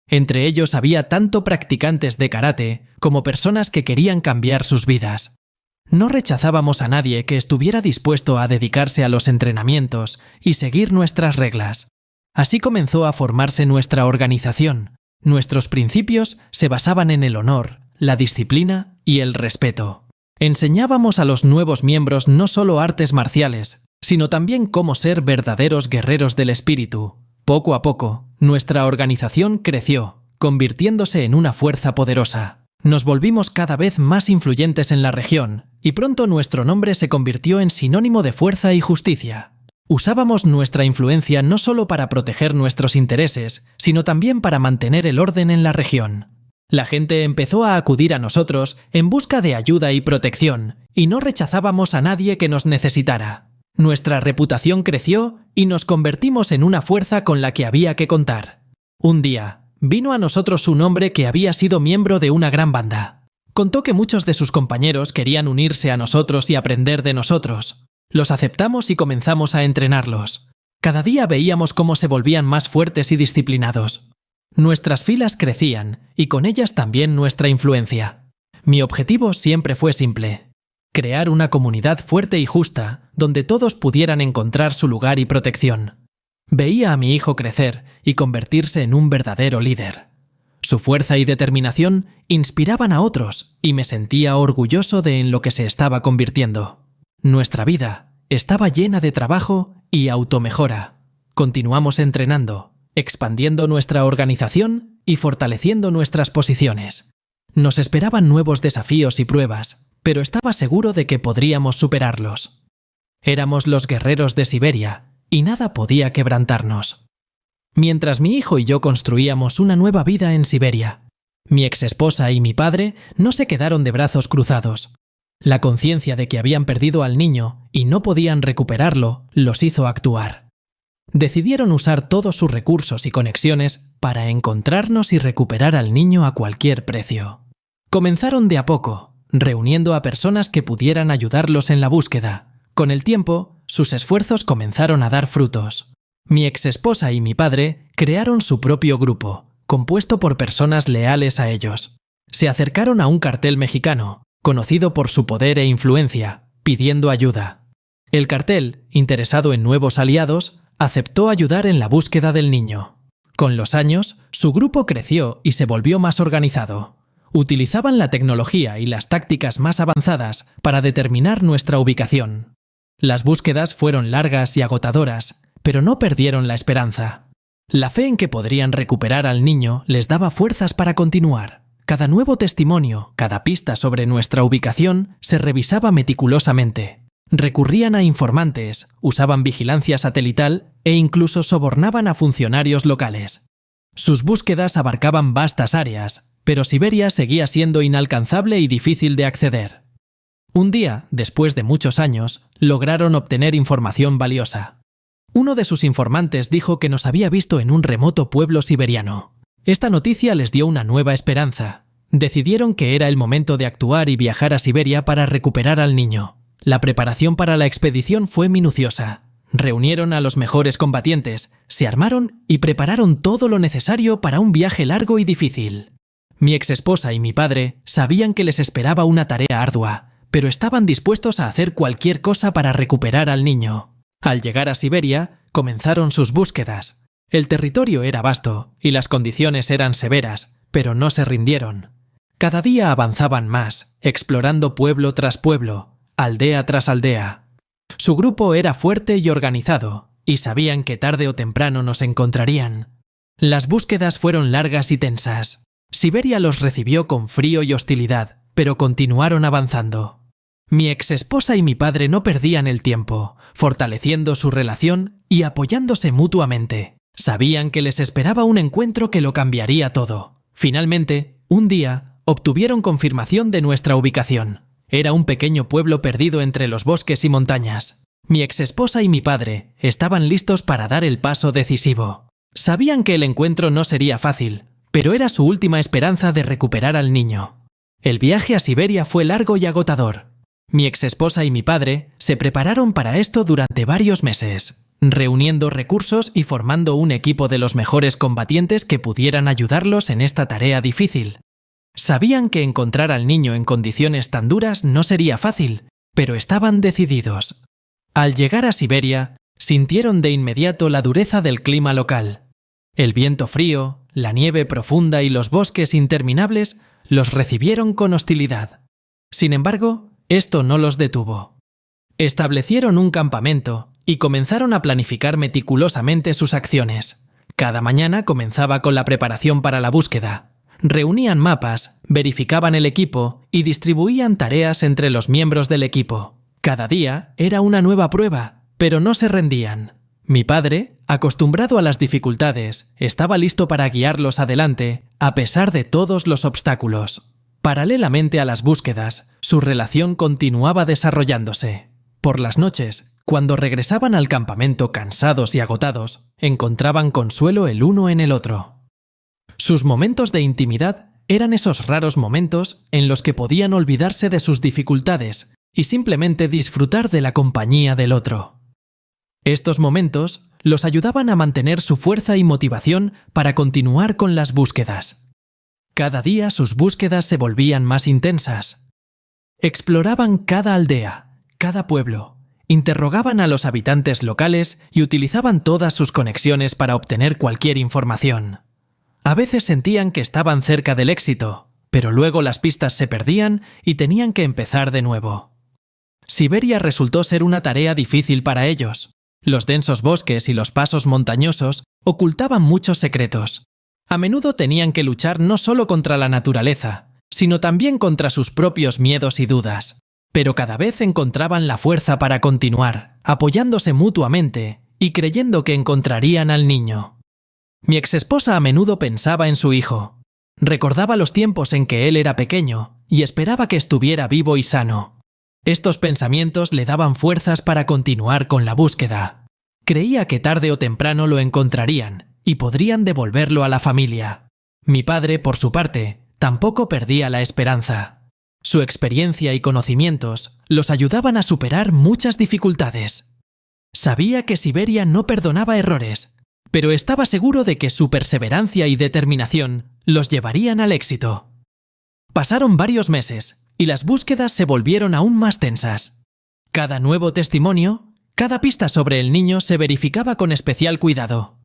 Entre ellos había tanto practicantes de karate como personas que querían cambiar sus vidas. No rechazábamos a nadie que estuviera dispuesto a dedicarse a los entrenamientos y seguir nuestras reglas. Así comenzó a formarse nuestra organización. Nuestros principios se basaban en el honor, la disciplina y el respeto. Enseñábamos a los nuevos miembros no solo artes marciales, sino también cómo ser verdaderos guerreros del espíritu. Poco a poco, nuestra organización creció, convirtiéndose en una fuerza poderosa. Nos volvimos cada vez más influyentes en la región, y pronto nuestro nombre se convirtió en sinónimo de fuerza y justicia. Usábamos nuestra influencia no solo para proteger nuestros intereses, sino también para mantener el orden en la región. La gente empezó a acudir a nosotros en busca de ayuda y protección, y no rechazábamos a nadie que nos necesitara. Nuestra reputación creció y nos convertimos en una fuerza con la que había que contar. Un día, vino a nosotros un hombre que había sido miembro de una gran banda. Contó que muchos de sus compañeros querían unirse a nosotros y aprender de nosotros. Los aceptamos y comenzamos a entrenarlos. Cada día veíamos cómo se volvían más fuertes y disciplinados. Nuestras filas crecían y con ellas también nuestra influencia. Mi objetivo siempre fue simple: crear una comunidad fuerte y justa donde todos pudieran encontrar su lugar y protección. Veía a mi hijo crecer y convertirse en un verdadero líder. Su fuerza y determinación inspiraban a otros y me sentía orgulloso de en lo que se estaba convirtiendo. Nuestra vida estaba llena de trabajo y automejora. Continuamos entrenando, expandiendo nuestra organización y fortaleciendo nuestras posiciones. Nos esperaban nuevos desafíos y pruebas, pero estaba seguro de que podríamos superarlos. Éramos los guerreros de Siberia y nada podía quebrantarnos. Mientras mi hijo y yo construíamos una nueva vida en Siberia, mi exesposa y mi padre no se quedaron de brazos cruzados. La conciencia de que habían perdido al niño y no podían recuperarlo los hizo actuar. Decidieron usar todos sus recursos y conexiones para encontrarnos y recuperar al niño a cualquier precio. Comenzaron de a poco, reuniendo a personas que pudieran ayudarlos en la búsqueda. Con el tiempo, sus esfuerzos comenzaron a dar frutos. Mi exesposa y mi padre crearon su propio grupo, compuesto por personas leales a ellos. Se acercaron a un cartel mexicano, conocido por su poder e influencia, pidiendo ayuda. El cartel, interesado en nuevos aliados, aceptó ayudar en la búsqueda del niño. Con los años, su grupo creció y se volvió más organizado. Utilizaban la tecnología y las tácticas más avanzadas para determinar nuestra ubicación. Las búsquedas fueron largas y agotadoras, pero no perdieron la esperanza. La fe en que podrían recuperar al niño les daba fuerzas para continuar. Cada nuevo testimonio, cada pista sobre nuestra ubicación se revisaba meticulosamente. Recurrían a informantes, usaban vigilancia satelital e incluso sobornaban a funcionarios locales. Sus búsquedas abarcaban vastas áreas, pero Siberia seguía siendo inalcanzable y difícil de acceder. Un día, después de muchos años, lograron obtener información valiosa. Uno de sus informantes dijo que nos había visto en un remoto pueblo siberiano. Esta noticia les dio una nueva esperanza. Decidieron que era el momento de actuar y viajar a Siberia para recuperar al niño. La preparación para la expedición fue minuciosa. Reunieron a los mejores combatientes, se armaron y prepararon todo lo necesario para un viaje largo y difícil. Mi exesposa y mi padre sabían que les esperaba una tarea ardua, pero estaban dispuestos a hacer cualquier cosa para recuperar al niño. Al llegar a Siberia, comenzaron sus búsquedas. El territorio era vasto y las condiciones eran severas, pero no se rindieron. Cada día avanzaban más, explorando pueblo tras pueblo, aldea tras aldea. Su grupo era fuerte y organizado, y sabían que tarde o temprano nos encontrarían. Las búsquedas fueron largas y tensas. Siberia los recibió con frío y hostilidad, pero continuaron avanzando. Mi exesposa y mi padre no perdían el tiempo, fortaleciendo su relación y apoyándose mutuamente. Sabían que les esperaba un encuentro que lo cambiaría todo. Finalmente, un día, obtuvieron confirmación de nuestra ubicación. Era un pequeño pueblo perdido entre los bosques y montañas. Mi exesposa y mi padre estaban listos para dar el paso decisivo. Sabían que el encuentro no sería fácil, pero era su última esperanza de recuperar al niño. El viaje a Siberia fue largo y agotador. Mi exesposa y mi padre se prepararon para esto durante varios meses, reuniendo recursos y formando un equipo de los mejores combatientes que pudieran ayudarlos en esta tarea difícil. Sabían que encontrar al niño en condiciones tan duras no sería fácil, pero estaban decididos. Al llegar a Siberia, sintieron de inmediato la dureza del clima local. El viento frío, la nieve profunda y los bosques interminables los recibieron con hostilidad. Sin embargo, esto no los detuvo. Establecieron un campamento y comenzaron a planificar meticulosamente sus acciones. Cada mañana comenzaba con la preparación para la búsqueda. Reunían mapas, verificaban el equipo y distribuían tareas entre los miembros del equipo. Cada día era una nueva prueba, pero no se rendían. Mi padre, acostumbrado a las dificultades, estaba listo para guiarlos adelante, a pesar de todos los obstáculos. Paralelamente a las búsquedas, su relación continuaba desarrollándose. Por las noches, cuando regresaban al campamento cansados y agotados, encontraban consuelo el uno en el otro. Sus momentos de intimidad eran esos raros momentos en los que podían olvidarse de sus dificultades y simplemente disfrutar de la compañía del otro. Estos momentos los ayudaban a mantener su fuerza y motivación para continuar con las búsquedas. Cada día sus búsquedas se volvían más intensas. Exploraban cada aldea, cada pueblo, interrogaban a los habitantes locales y utilizaban todas sus conexiones para obtener cualquier información. A veces sentían que estaban cerca del éxito, pero luego las pistas se perdían y tenían que empezar de nuevo. Siberia resultó ser una tarea difícil para ellos. Los densos bosques y los pasos montañosos ocultaban muchos secretos. A menudo tenían que luchar no solo contra la naturaleza, sino también contra sus propios miedos y dudas. Pero cada vez encontraban la fuerza para continuar, apoyándose mutuamente y creyendo que encontrarían al niño. Mi exesposa a menudo pensaba en su hijo. Recordaba los tiempos en que él era pequeño y esperaba que estuviera vivo y sano. Estos pensamientos le daban fuerzas para continuar con la búsqueda. Creía que tarde o temprano lo encontrarían y podrían devolverlo a la familia. Mi padre, por su parte, tampoco perdía la esperanza. Su experiencia y conocimientos los ayudaban a superar muchas dificultades. Sabía que Siberia no perdonaba errores, pero estaba seguro de que su perseverancia y determinación los llevarían al éxito. Pasaron varios meses y las búsquedas se volvieron aún más tensas. Cada nuevo testimonio, Cada pista sobre el niño se verificaba con especial cuidado.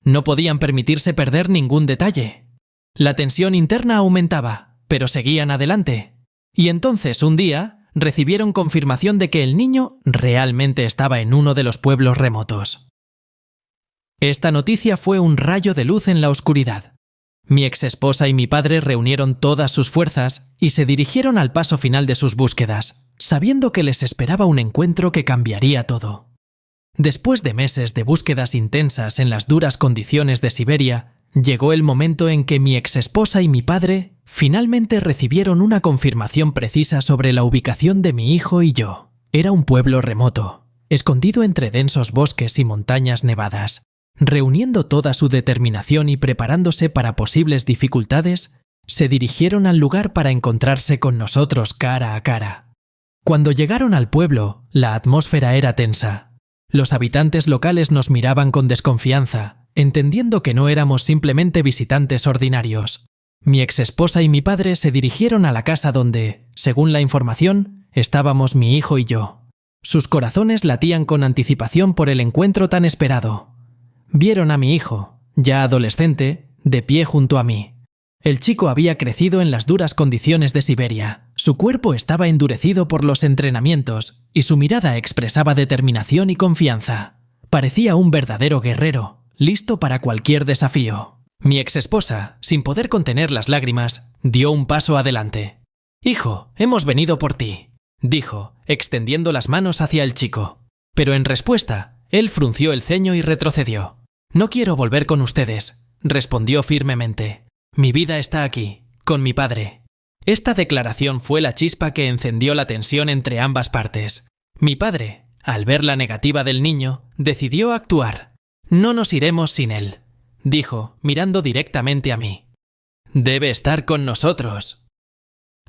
No podían permitirse perder ningún detalle. La tensión interna aumentaba, pero seguían adelante. Y entonces, un día, recibieron confirmación de que el niño realmente estaba en uno de los pueblos remotos. Esta noticia fue un rayo de luz en la oscuridad. Mi exesposa y mi padre reunieron todas sus fuerzas y se dirigieron al paso final de sus búsquedas, sabiendo que les esperaba un encuentro que cambiaría todo. Después de meses de búsquedas intensas en las duras condiciones de Siberia, llegó el momento en que mi exesposa y mi padre finalmente recibieron una confirmación precisa sobre la ubicación de mi hijo y yo. Era un pueblo remoto, escondido entre densos bosques y montañas nevadas. Reuniendo toda su determinación y preparándose para posibles dificultades, se dirigieron al lugar para encontrarse con nosotros cara a cara. Cuando llegaron al pueblo, la atmósfera era tensa. Los habitantes locales nos miraban con desconfianza, entendiendo que no éramos simplemente visitantes ordinarios. Mi exesposa y mi padre se dirigieron a la casa donde, según la información, estábamos mi hijo y yo. Sus corazones latían con anticipación por el encuentro tan esperado. Vieron a mi hijo, ya adolescente, de pie junto a mí. El chico había crecido en las duras condiciones de Siberia. Su cuerpo estaba endurecido por los entrenamientos y su mirada expresaba determinación y confianza. Parecía un verdadero guerrero, listo para cualquier desafío. Mi exesposa, sin poder contener las lágrimas, dio un paso adelante. «Hijo, hemos venido por ti», dijo, extendiendo las manos hacia el chico. Pero en respuesta, él frunció el ceño y retrocedió. «No quiero volver con ustedes», respondió firmemente. «Mi vida está aquí, con mi padre». Esta declaración fue la chispa que encendió la tensión entre ambas partes. Mi padre, al ver la negativa del niño, decidió actuar. «No nos iremos sin él», dijo, mirando directamente a mí. «Debe estar con nosotros».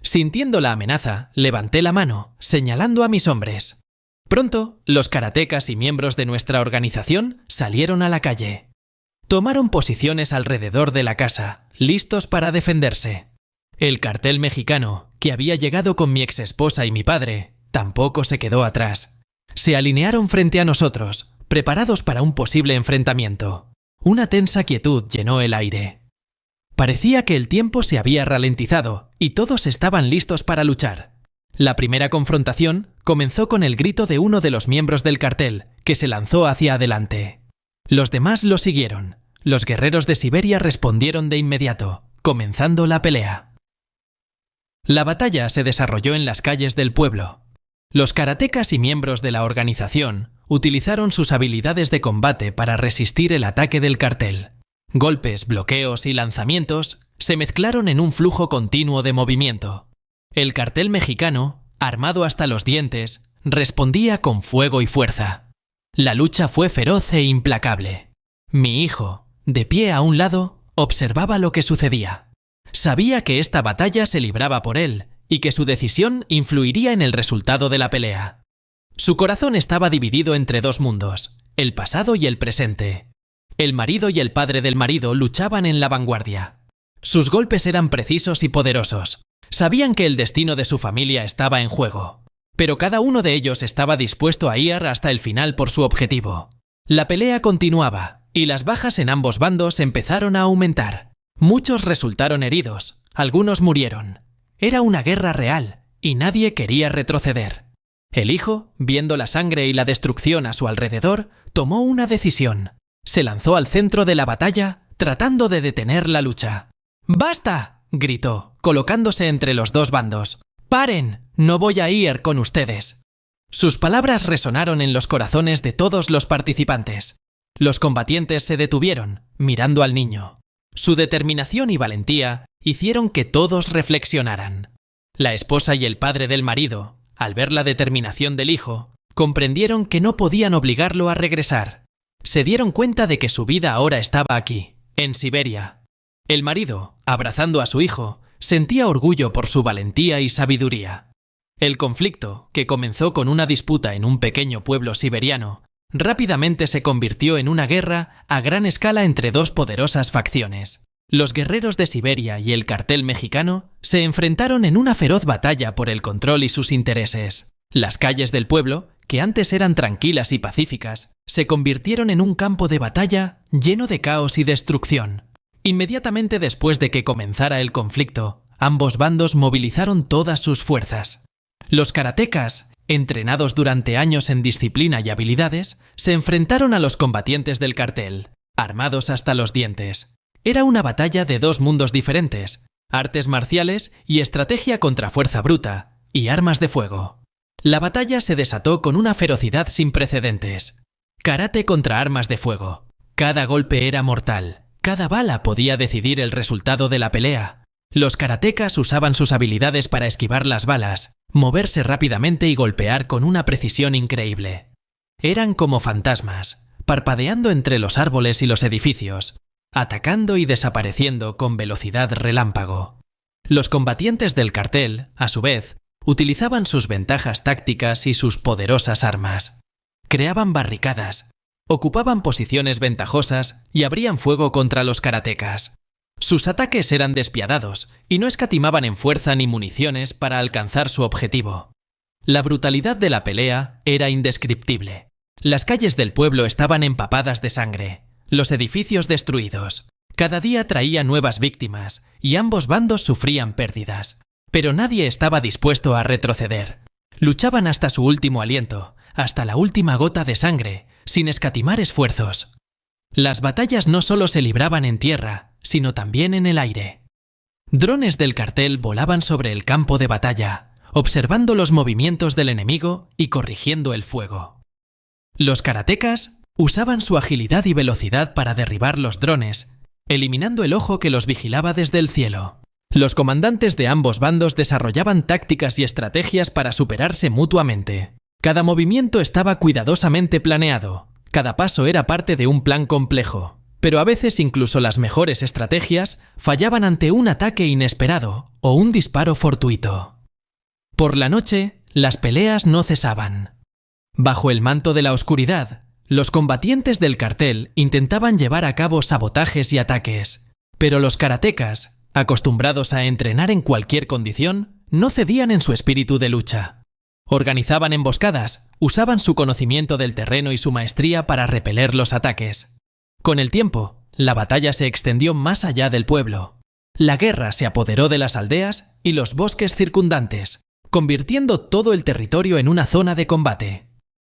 Sintiendo la amenaza, levanté la mano, señalando a mis hombres. Pronto, los karatecas y miembros de nuestra organización salieron a la calle. Tomaron posiciones alrededor de la casa, listos para defenderse. El cartel mexicano, que había llegado con mi exesposa y mi padre, tampoco se quedó atrás. Se alinearon frente a nosotros, preparados para un posible enfrentamiento. Una tensa quietud llenó el aire. Parecía que el tiempo se había ralentizado y todos estaban listos para luchar. La primera confrontación comenzó con el grito de uno de los miembros del cartel, que se lanzó hacia adelante. Los demás lo siguieron. Los guerreros de Siberia respondieron de inmediato, comenzando la pelea. La batalla se desarrolló en las calles del pueblo. Los karatecas y miembros de la organización utilizaron sus habilidades de combate para resistir el ataque del cartel. Golpes, bloqueos y lanzamientos se mezclaron en un flujo continuo de movimiento. El cartel mexicano, armado hasta los dientes, respondía con fuego y fuerza. La lucha fue feroz e implacable. Mi hijo, de pie a un lado, observaba lo que sucedía. Sabía que esta batalla se libraba por él y que su decisión influiría en el resultado de la pelea. Su corazón estaba dividido entre dos mundos, el pasado y el presente. El marido y el padre del marido luchaban en la vanguardia. Sus golpes eran precisos y poderosos. Sabían que el destino de su familia estaba en juego, pero cada uno de ellos estaba dispuesto a ir hasta el final por su objetivo. La pelea continuaba, y las bajas en ambos bandos empezaron a aumentar. Muchos resultaron heridos, algunos murieron. Era una guerra real, y nadie quería retroceder. El hijo, viendo la sangre y la destrucción a su alrededor, tomó una decisión. Se lanzó al centro de la batalla, tratando de detener la lucha. «¡Basta!», gritó, colocándose entre los dos bandos. «¡Paren! No voy a ir con ustedes». Sus palabras resonaron en los corazones de todos los participantes. Los combatientes se detuvieron, mirando al niño. Su determinación y valentía hicieron que todos reflexionaran. La esposa y el padre del marido, al ver la determinación del hijo, comprendieron que no podían obligarlo a regresar. Se dieron cuenta de que su vida ahora estaba aquí, en Siberia. El marido, abrazando a su hijo, sentía orgullo por su valentía y sabiduría. El conflicto, que comenzó con una disputa en un pequeño pueblo siberiano, rápidamente se convirtió en una guerra a gran escala entre dos poderosas facciones. Los guerreros de Siberia y el cartel mexicano se enfrentaron en una feroz batalla por el control y sus intereses. Las calles del pueblo que antes eran tranquilas y pacíficas, se convirtieron en un campo de batalla lleno de caos y destrucción. Inmediatamente después de que comenzara el conflicto, ambos bandos movilizaron todas sus fuerzas. Los karatecas, entrenados durante años en disciplina y habilidades, se enfrentaron a los combatientes del cartel, armados hasta los dientes. Era una batalla de dos mundos diferentes: artes marciales y estrategia contra fuerza bruta y armas de fuego. La batalla se desató con una ferocidad sin precedentes. Karate contra armas de fuego. Cada golpe era mortal. Cada bala podía decidir el resultado de la pelea. Los karatecas usaban sus habilidades para esquivar las balas, moverse rápidamente y golpear con una precisión increíble. Eran como fantasmas, parpadeando entre los árboles y los edificios, atacando y desapareciendo con velocidad relámpago. Los combatientes del cartel, a su vez, utilizaban sus ventajas tácticas y sus poderosas armas. Creaban barricadas, ocupaban posiciones ventajosas y abrían fuego contra los karatecas. Sus ataques eran despiadados y no escatimaban en fuerza ni municiones para alcanzar su objetivo. La brutalidad de la pelea era indescriptible. Las calles del pueblo estaban empapadas de sangre, los edificios destruidos. Cada día traía nuevas víctimas y ambos bandos sufrían pérdidas. Pero nadie estaba dispuesto a retroceder. Luchaban hasta su último aliento, hasta la última gota de sangre, sin escatimar esfuerzos. Las batallas no solo se libraban en tierra, sino también en el aire. Drones del cartel volaban sobre el campo de batalla, observando los movimientos del enemigo y corrigiendo el fuego. Los karatecas usaban su agilidad y velocidad para derribar los drones, eliminando el ojo que los vigilaba desde el cielo. Los comandantes de ambos bandos desarrollaban tácticas y estrategias para superarse mutuamente. Cada movimiento estaba cuidadosamente planeado. Cada paso era parte de un plan complejo. Pero a veces incluso las mejores estrategias fallaban ante un ataque inesperado o un disparo fortuito. Por la noche, las peleas no cesaban. Bajo el manto de la oscuridad, los combatientes del cartel intentaban llevar a cabo sabotajes y ataques. Pero los karatecas, acostumbrados a entrenar en cualquier condición, no cedían en su espíritu de lucha. Organizaban emboscadas, usaban su conocimiento del terreno y su maestría para repeler los ataques. Con el tiempo, la batalla se extendió más allá del pueblo. La guerra se apoderó de las aldeas y los bosques circundantes, convirtiendo todo el territorio en una zona de combate.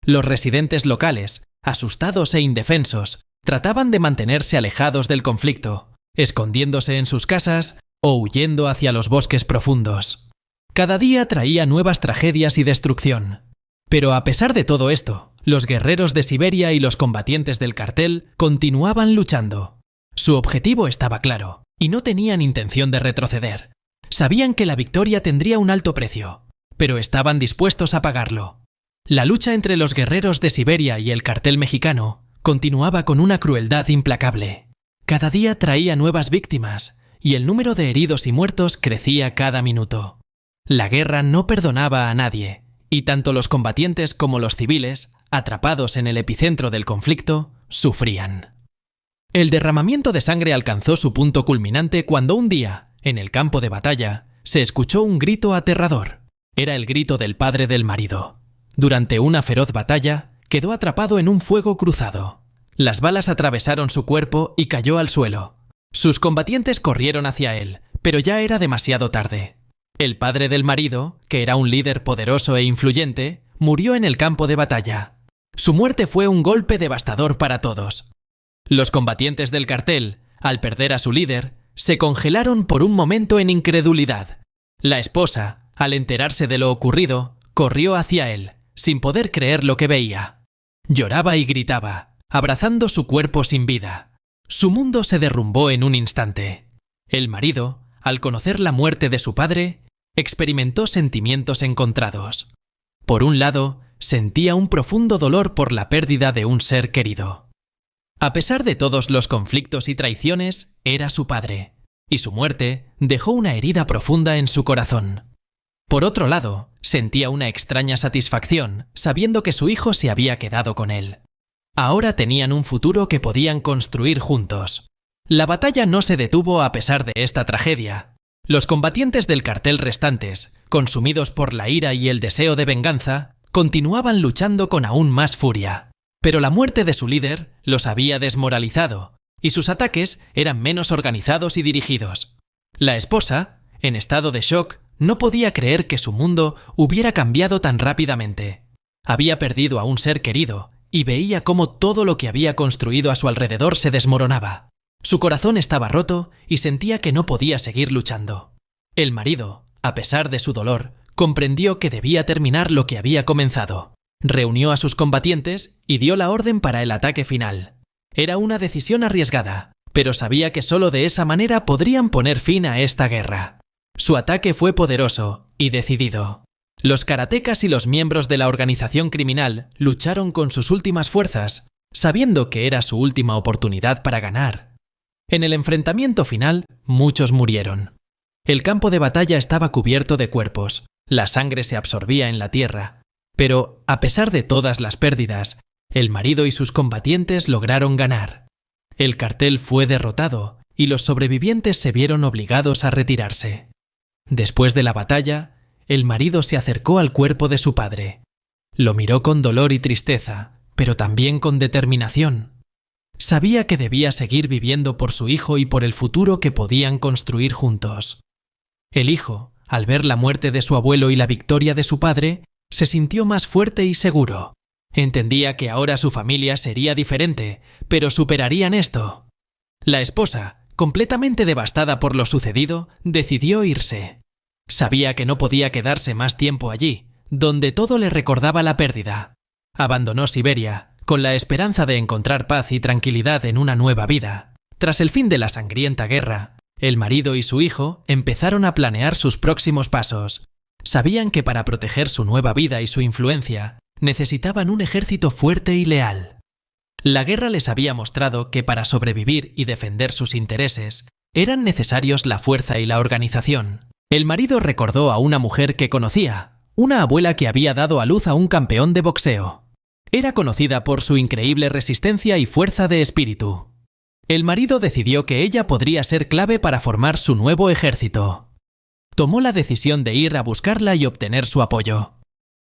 Los residentes locales, asustados e indefensos, trataban de mantenerse alejados del conflicto, escondiéndose en sus casas o huyendo hacia los bosques profundos. Cada día traía nuevas tragedias y destrucción. Pero a pesar de todo esto, los guerreros de Siberia y los combatientes del cartel continuaban luchando. Su objetivo estaba claro, y no tenían intención de retroceder. Sabían que la victoria tendría un alto precio, pero estaban dispuestos a pagarlo. La lucha entre los guerreros de Siberia y el cartel mexicano continuaba con una crueldad implacable. Cada día traía nuevas víctimas, y el número de heridos y muertos crecía cada minuto. La guerra no perdonaba a nadie, y tanto los combatientes como los civiles, atrapados en el epicentro del conflicto, sufrían. El derramamiento de sangre alcanzó su punto culminante cuando un día, en el campo de batalla, se escuchó un grito aterrador. Era el grito del padre del marido. Durante una feroz batalla, quedó atrapado en un fuego cruzado. Las balas atravesaron su cuerpo y cayó al suelo. Sus combatientes corrieron hacia él, pero ya era demasiado tarde. El padre del marido, que era un líder poderoso e influyente, murió en el campo de batalla. Su muerte fue un golpe devastador para todos. Los combatientes del cartel, al perder a su líder, se congelaron por un momento en incredulidad. La esposa, al enterarse de lo ocurrido, corrió hacia él, sin poder creer lo que veía. Lloraba y gritaba, abrazando su cuerpo sin vida. Su mundo se derrumbó en un instante. El marido, al conocer la muerte de su padre, experimentó sentimientos encontrados. Por un lado, sentía un profundo dolor por la pérdida de un ser querido. A pesar de todos los conflictos y traiciones, era su padre, y su muerte dejó una herida profunda en su corazón. Por otro lado, sentía una extraña satisfacción sabiendo que su hijo se había quedado con él. Ahora tenían un futuro que podían construir juntos. La batalla no se detuvo a pesar de esta tragedia. Los combatientes del cartel restantes, consumidos por la ira y el deseo de venganza, continuaban luchando con aún más furia. Pero la muerte de su líder los había desmoralizado, y sus ataques eran menos organizados y dirigidos. La esposa, en estado de shock, no podía creer que su mundo hubiera cambiado tan rápidamente. Había perdido a un ser querido, y veía cómo todo lo que había construido a su alrededor se desmoronaba. Su corazón estaba roto y sentía que no podía seguir luchando. El marido, a pesar de su dolor, comprendió que debía terminar lo que había comenzado. Reunió a sus combatientes y dio la orden para el ataque final. Era una decisión arriesgada, pero sabía que solo de esa manera podrían poner fin a esta guerra. Su ataque fue poderoso y decidido. Los karatecas y los miembros de la organización criminal lucharon con sus últimas fuerzas, sabiendo que era su última oportunidad para ganar. En el enfrentamiento final, muchos murieron. El campo de batalla estaba cubierto de cuerpos, la sangre se absorbía en la tierra, pero, a pesar de todas las pérdidas, el marido y sus combatientes lograron ganar. El cartel fue derrotado y los sobrevivientes se vieron obligados a retirarse. Después de la batalla, el marido se acercó al cuerpo de su padre. Lo miró con dolor y tristeza, pero también con determinación. Sabía que debía seguir viviendo por su hijo y por el futuro que podían construir juntos. El hijo, al ver la muerte de su abuelo y la victoria de su padre, se sintió más fuerte y seguro. Entendía que ahora su familia sería diferente, pero superarían esto. La esposa, completamente devastada por lo sucedido, decidió irse. Sabía que no podía quedarse más tiempo allí, donde todo le recordaba la pérdida. Abandonó Siberia, con la esperanza de encontrar paz y tranquilidad en una nueva vida. Tras el fin de la sangrienta guerra, el marido y su hijo empezaron a planear sus próximos pasos. Sabían que para proteger su nueva vida y su influencia, necesitaban un ejército fuerte y leal. La guerra les había mostrado que para sobrevivir y defender sus intereses, eran necesarios la fuerza y la organización. El marido recordó a una mujer que conocía, una abuela que había dado a luz a un campeón de boxeo. Era conocida por su increíble resistencia y fuerza de espíritu. El marido decidió que ella podría ser clave para formar su nuevo ejército. Tomó la decisión de ir a buscarla y obtener su apoyo.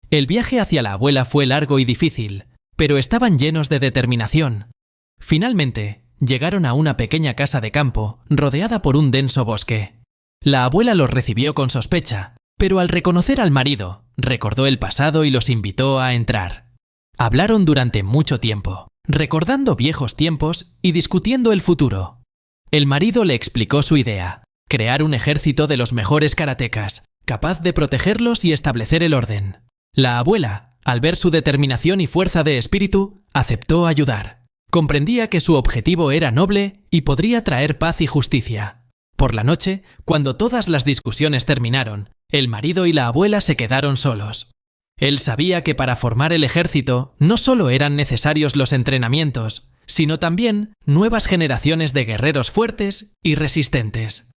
El viaje hacia la abuela fue largo y difícil, pero estaban llenos de determinación. Finalmente, llegaron a una pequeña casa de campo, rodeada por un denso bosque. La abuela los recibió con sospecha, pero al reconocer al marido, recordó el pasado y los invitó a entrar. Hablaron durante mucho tiempo, recordando viejos tiempos y discutiendo el futuro. El marido le explicó su idea: crear un ejército de los mejores karatecas, capaz de protegerlos y establecer el orden. La abuela, al ver su determinación y fuerza de espíritu, aceptó ayudar. Comprendía que su objetivo era noble y podría traer paz y justicia. Por la noche, cuando todas las discusiones terminaron, el marido y la abuela se quedaron solos. Él sabía que para formar el ejército no solo eran necesarios los entrenamientos, sino también nuevas generaciones de guerreros fuertes y resistentes.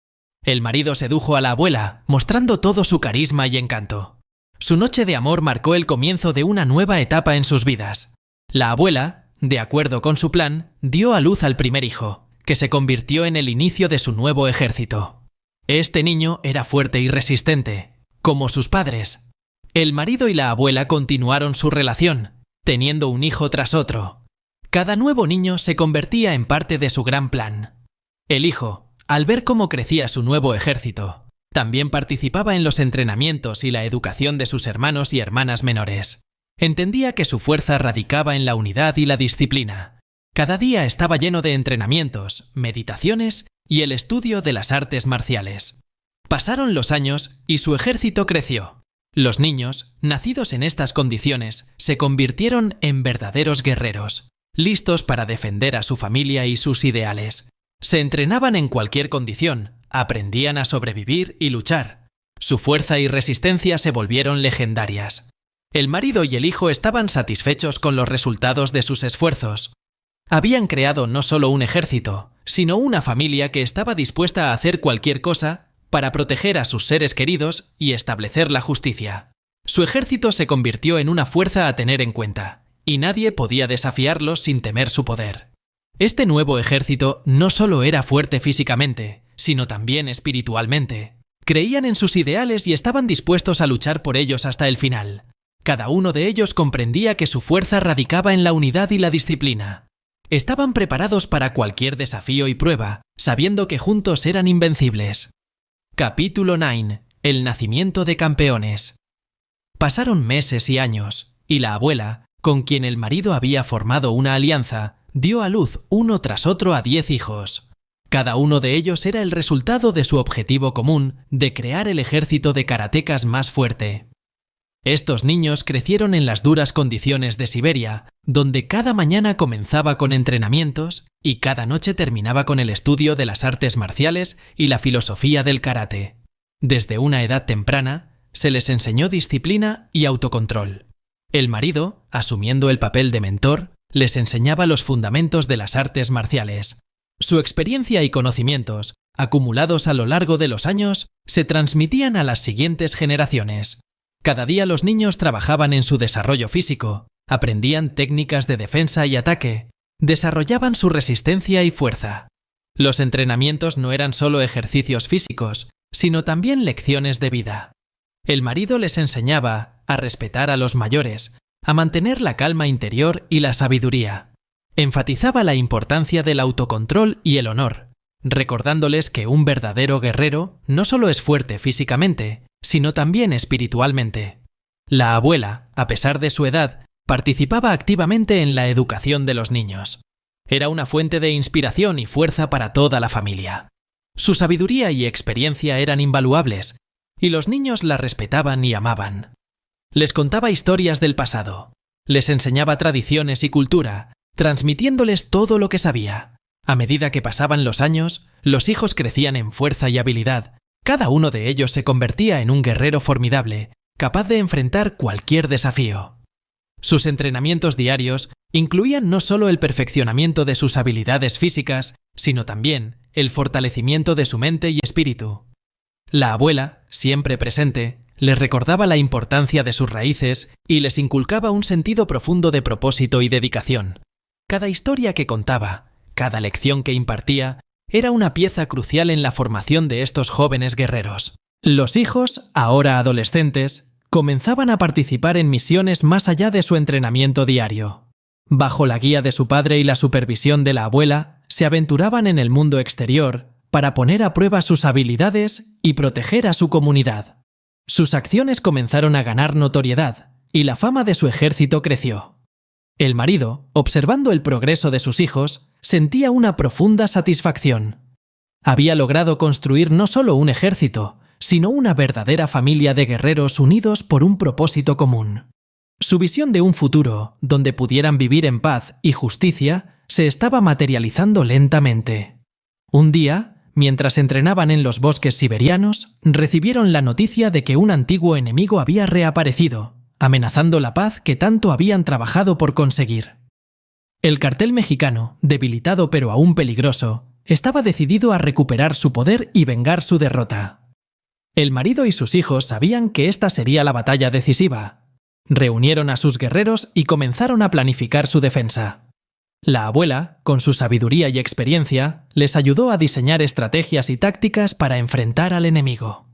El marido sedujo a la abuela, mostrando todo su carisma y encanto. Su noche de amor marcó el comienzo de una nueva etapa en sus vidas. La abuela, de acuerdo con su plan, dio a luz al primer hijo, que se convirtió en el inicio de su nuevo ejército. Este niño era fuerte y resistente, como sus padres. El marido y la abuela continuaron su relación, teniendo un hijo tras otro. Cada nuevo niño se convertía en parte de su gran plan. El hijo, al ver cómo crecía su nuevo ejército, también participaba en los entrenamientos y la educación de sus hermanos y hermanas menores. Entendía que su fuerza radicaba en la unidad y la disciplina. Cada día estaba lleno de entrenamientos, meditaciones y el estudio de las artes marciales. Pasaron los años y su ejército creció. Los niños, nacidos en estas condiciones, se convirtieron en verdaderos guerreros, listos para defender a su familia y sus ideales. Se entrenaban en cualquier condición, aprendían a sobrevivir y luchar. Su fuerza y resistencia se volvieron legendarias. El marido y el hijo estaban satisfechos con los resultados de sus esfuerzos. Habían creado no solo un ejército, sino una familia que estaba dispuesta a hacer cualquier cosa para proteger a sus seres queridos y establecer la justicia. Su ejército se convirtió en una fuerza a tener en cuenta, y nadie podía desafiarlos sin temer su poder. Este nuevo ejército no solo era fuerte físicamente, sino también espiritualmente. Creían en sus ideales y estaban dispuestos a luchar por ellos hasta el final. Cada uno de ellos comprendía que su fuerza radicaba en la unidad y la disciplina. Estaban preparados para cualquier desafío y prueba, sabiendo que juntos eran invencibles. Capítulo 9. El nacimiento de campeones. Pasaron meses y años, y la abuela, con quien el marido había formado una alianza, dio a luz uno tras otro a 10 hijos. Cada uno de ellos era el resultado de su objetivo común de crear el ejército de karatecas más fuerte. Estos niños crecieron en las duras condiciones de Siberia, donde cada mañana comenzaba con entrenamientos y cada noche terminaba con el estudio de las artes marciales y la filosofía del karate. Desde una edad temprana, se les enseñó disciplina y autocontrol. El marido, asumiendo el papel de mentor, les enseñaba los fundamentos de las artes marciales. Su experiencia y conocimientos, acumulados a lo largo de los años, se transmitían a las siguientes generaciones. Cada día los niños trabajaban en su desarrollo físico, aprendían técnicas de defensa y ataque, desarrollaban su resistencia y fuerza. Los entrenamientos no eran solo ejercicios físicos, sino también lecciones de vida. El marido les enseñaba a respetar a los mayores, a mantener la calma interior y la sabiduría. Enfatizaba la importancia del autocontrol y el honor, recordándoles que un verdadero guerrero no solo es fuerte físicamente, sino también espiritualmente. La abuela, a pesar de su edad, participaba activamente en la educación de los niños. Era una fuente de inspiración y fuerza para toda la familia. Su sabiduría y experiencia eran invaluables, y los niños la respetaban y amaban. Les contaba historias del pasado, les enseñaba tradiciones y cultura, transmitiéndoles todo lo que sabía. A medida que pasaban los años, los hijos crecían en fuerza y habilidad. Cada uno de ellos se convertía en un guerrero formidable, capaz de enfrentar cualquier desafío. Sus entrenamientos diarios incluían no solo el perfeccionamiento de sus habilidades físicas, sino también el fortalecimiento de su mente y espíritu. La abuela, siempre presente, les recordaba la importancia de sus raíces y les inculcaba un sentido profundo de propósito y dedicación. Cada historia que contaba, cada lección que impartía, era una pieza crucial en la formación de estos jóvenes guerreros. Los hijos, ahora adolescentes, comenzaban a participar en misiones más allá de su entrenamiento diario. Bajo la guía de su padre y la supervisión de la abuela, se aventuraban en el mundo exterior para poner a prueba sus habilidades y proteger a su comunidad. Sus acciones comenzaron a ganar notoriedad y la fama de su ejército creció. El marido, observando el progreso de sus hijos, sentía una profunda satisfacción. Había logrado construir no solo un ejército, sino una verdadera familia de guerreros unidos por un propósito común. Su visión de un futuro donde pudieran vivir en paz y justicia se estaba materializando lentamente. Un día, mientras entrenaban en los bosques siberianos, recibieron la noticia de que un antiguo enemigo había reaparecido, amenazando la paz que tanto habían trabajado por conseguir. El cartel mexicano, debilitado pero aún peligroso, estaba decidido a recuperar su poder y vengar su derrota. El marido y sus hijos sabían que esta sería la batalla decisiva. Reunieron a sus guerreros y comenzaron a planificar su defensa. La abuela, con su sabiduría y experiencia, les ayudó a diseñar estrategias y tácticas para enfrentar al enemigo.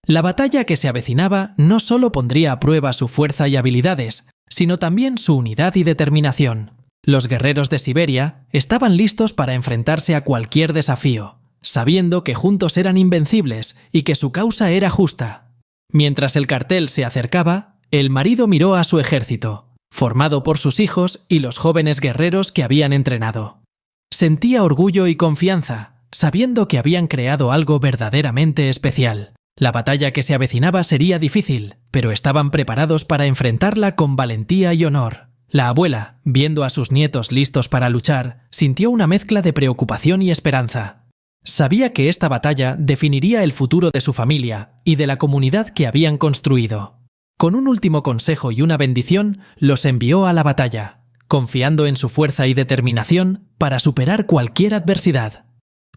La batalla que se avecinaba no solo pondría a prueba su fuerza y habilidades, sino también su unidad y determinación. Los guerreros de Siberia estaban listos para enfrentarse a cualquier desafío, sabiendo que juntos eran invencibles y que su causa era justa. Mientras el cartel se acercaba, el marido miró a su ejército, formado por sus hijos y los jóvenes guerreros que habían entrenado. Sentía orgullo y confianza, sabiendo que habían creado algo verdaderamente especial. La batalla que se avecinaba sería difícil, pero estaban preparados para enfrentarla con valentía y honor. La abuela, viendo a sus nietos listos para luchar, sintió una mezcla de preocupación y esperanza. Sabía que esta batalla definiría el futuro de su familia y de la comunidad que habían construido. Con un último consejo y una bendición, los envió a la batalla, confiando en su fuerza y determinación para superar cualquier adversidad.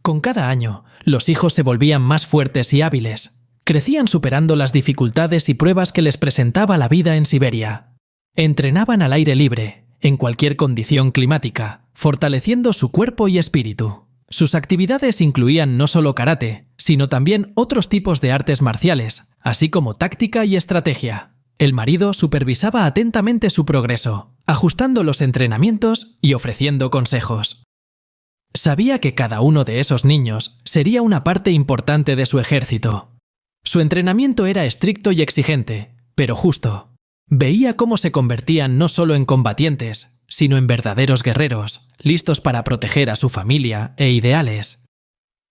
Con cada año, los hijos se volvían más fuertes y hábiles. Crecían superando las dificultades y pruebas que les presentaba la vida en Siberia. Entrenaban al aire libre, en cualquier condición climática, fortaleciendo su cuerpo y espíritu. Sus actividades incluían no solo karate, sino también otros tipos de artes marciales, así como táctica y estrategia. El marido supervisaba atentamente su progreso, ajustando los entrenamientos y ofreciendo consejos. Sabía que cada uno de esos niños sería una parte importante de su ejército. Su entrenamiento era estricto y exigente, pero justo. Veía cómo se convertían no solo en combatientes, sino en verdaderos guerreros, listos para proteger a su familia e ideales.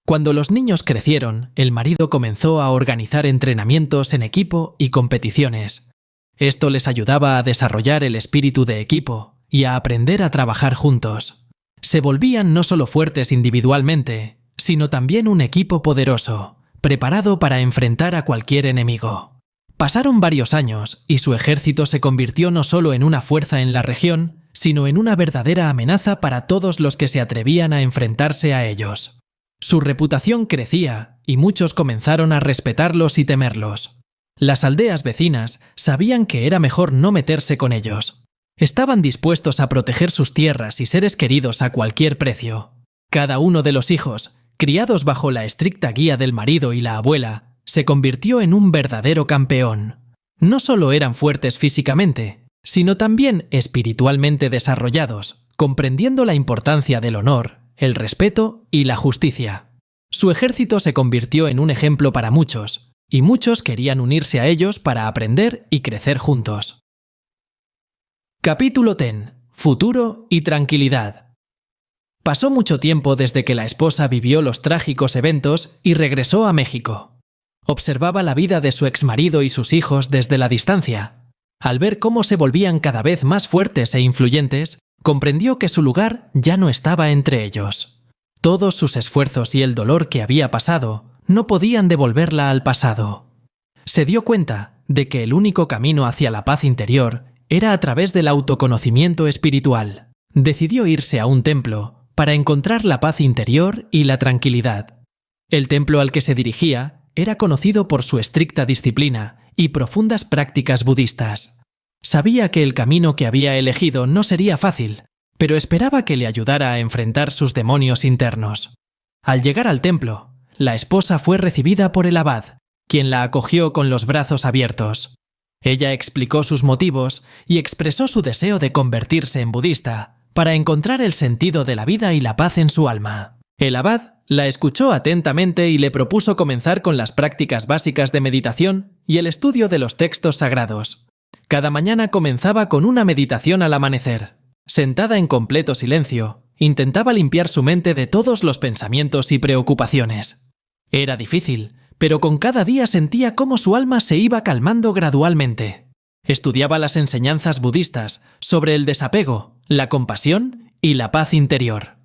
Cuando los niños crecieron, el marido comenzó a organizar entrenamientos en equipo y competiciones. Esto les ayudaba a desarrollar el espíritu de equipo y a aprender a trabajar juntos. Se volvían no solo fuertes individualmente, sino también un equipo poderoso, preparado para enfrentar a cualquier enemigo. Pasaron varios años y su ejército se convirtió no solo en una fuerza en la región, sino en una verdadera amenaza para todos los que se atrevían a enfrentarse a ellos. Su reputación crecía y muchos comenzaron a respetarlos y temerlos. Las aldeas vecinas sabían que era mejor no meterse con ellos. Estaban dispuestos a proteger sus tierras y seres queridos a cualquier precio. Cada uno de los hijos, criados bajo la estricta guía del marido y la abuela, se convirtió en un verdadero campeón. No solo eran fuertes físicamente, sino también espiritualmente desarrollados, comprendiendo la importancia del honor, el respeto y la justicia. Su ejército se convirtió en un ejemplo para muchos, y muchos querían unirse a ellos para aprender y crecer juntos. Capítulo 10. Futuro y tranquilidad. Pasó mucho tiempo desde que la esposa vivió los trágicos eventos y regresó a México. Observaba la vida de su exmarido y sus hijos desde la distancia. Al ver cómo se volvían cada vez más fuertes e influyentes, comprendió que su lugar ya no estaba entre ellos. Todos sus esfuerzos y el dolor que había pasado no podían devolverla al pasado. Se dio cuenta de que el único camino hacia la paz interior era a través del autoconocimiento espiritual. Decidió irse a un templo para encontrar la paz interior y la tranquilidad. El templo al que se dirigía era conocido por su estricta disciplina y profundas prácticas budistas. Sabía que el camino que había elegido no sería fácil, pero esperaba que le ayudara a enfrentar sus demonios internos. Al llegar al templo, la esposa fue recibida por el abad, quien la acogió con los brazos abiertos. Ella explicó sus motivos y expresó su deseo de convertirse en budista para encontrar el sentido de la vida y la paz en su alma. El abad la escuchó atentamente y le propuso comenzar con las prácticas básicas de meditación y el estudio de los textos sagrados. Cada mañana comenzaba con una meditación al amanecer. Sentada en completo silencio, intentaba limpiar su mente de todos los pensamientos y preocupaciones. Era difícil, pero con cada día sentía cómo su alma se iba calmando gradualmente. Estudiaba las enseñanzas budistas sobre el desapego, la compasión y la paz interior.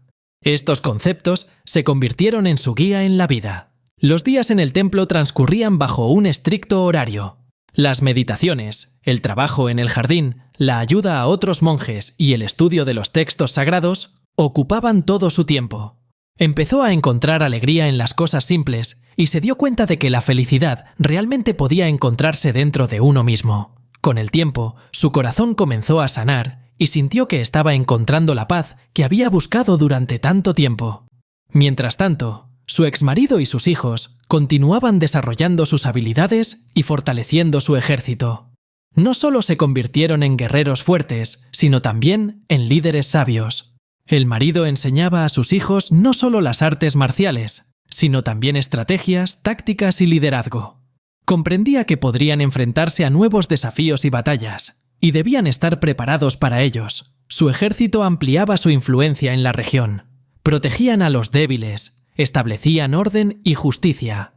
Estos conceptos se convirtieron en su guía en la vida. Los días en el templo transcurrían bajo un estricto horario. Las meditaciones, el trabajo en el jardín, la ayuda a otros monjes y el estudio de los textos sagrados ocupaban todo su tiempo. Empezó a encontrar alegría en las cosas simples y se dio cuenta de que la felicidad realmente podía encontrarse dentro de uno mismo. Con el tiempo, su corazón comenzó a sanar y sintió que estaba encontrando la paz que había buscado durante tanto tiempo. Mientras tanto, su exmarido y sus hijos continuaban desarrollando sus habilidades y fortaleciendo su ejército. No solo se convirtieron en guerreros fuertes, sino también en líderes sabios. El marido enseñaba a sus hijos no solo las artes marciales, sino también estrategias, tácticas y liderazgo. Comprendía que podrían enfrentarse a nuevos desafíos y batallas, y debían estar preparados para ellos. Su ejército ampliaba su influencia en la región. Protegían a los débiles, establecían orden y justicia.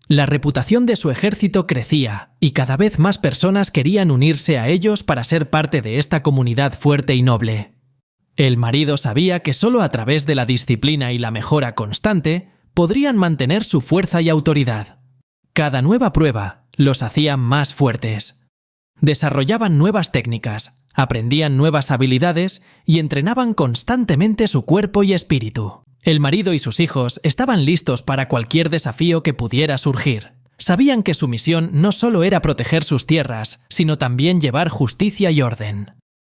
La reputación de su ejército crecía, y cada vez más personas querían unirse a ellos para ser parte de esta comunidad fuerte y noble. El marido sabía que solo a través de la disciplina y la mejora constante podrían mantener su fuerza y autoridad. Cada nueva prueba los hacía más fuertes. Desarrollaban nuevas técnicas, aprendían nuevas habilidades y entrenaban constantemente su cuerpo y espíritu. El marido y sus hijos estaban listos para cualquier desafío que pudiera surgir. Sabían que su misión no solo era proteger sus tierras, sino también llevar justicia y orden.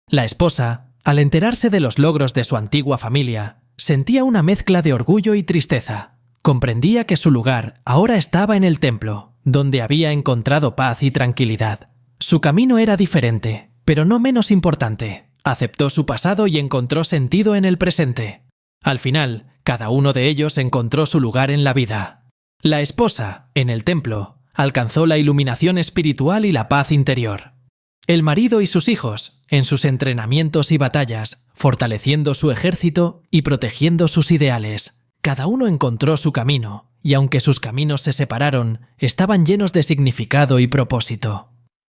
La esposa, al enterarse de los logros de su antigua familia, sentía una mezcla de orgullo y tristeza. Comprendía que su lugar ahora estaba en el templo, donde había encontrado paz y tranquilidad. Su camino era diferente, pero no menos importante. Aceptó su pasado y encontró sentido en el presente. Al final, cada uno de ellos encontró su lugar en la vida. La esposa, en el templo, alcanzó la iluminación espiritual y la paz interior. El marido y sus hijos, en sus entrenamientos y batallas, fortaleciendo su ejército y protegiendo sus ideales. Cada uno encontró su camino, y aunque sus caminos se separaron, estaban llenos de significado y propósito.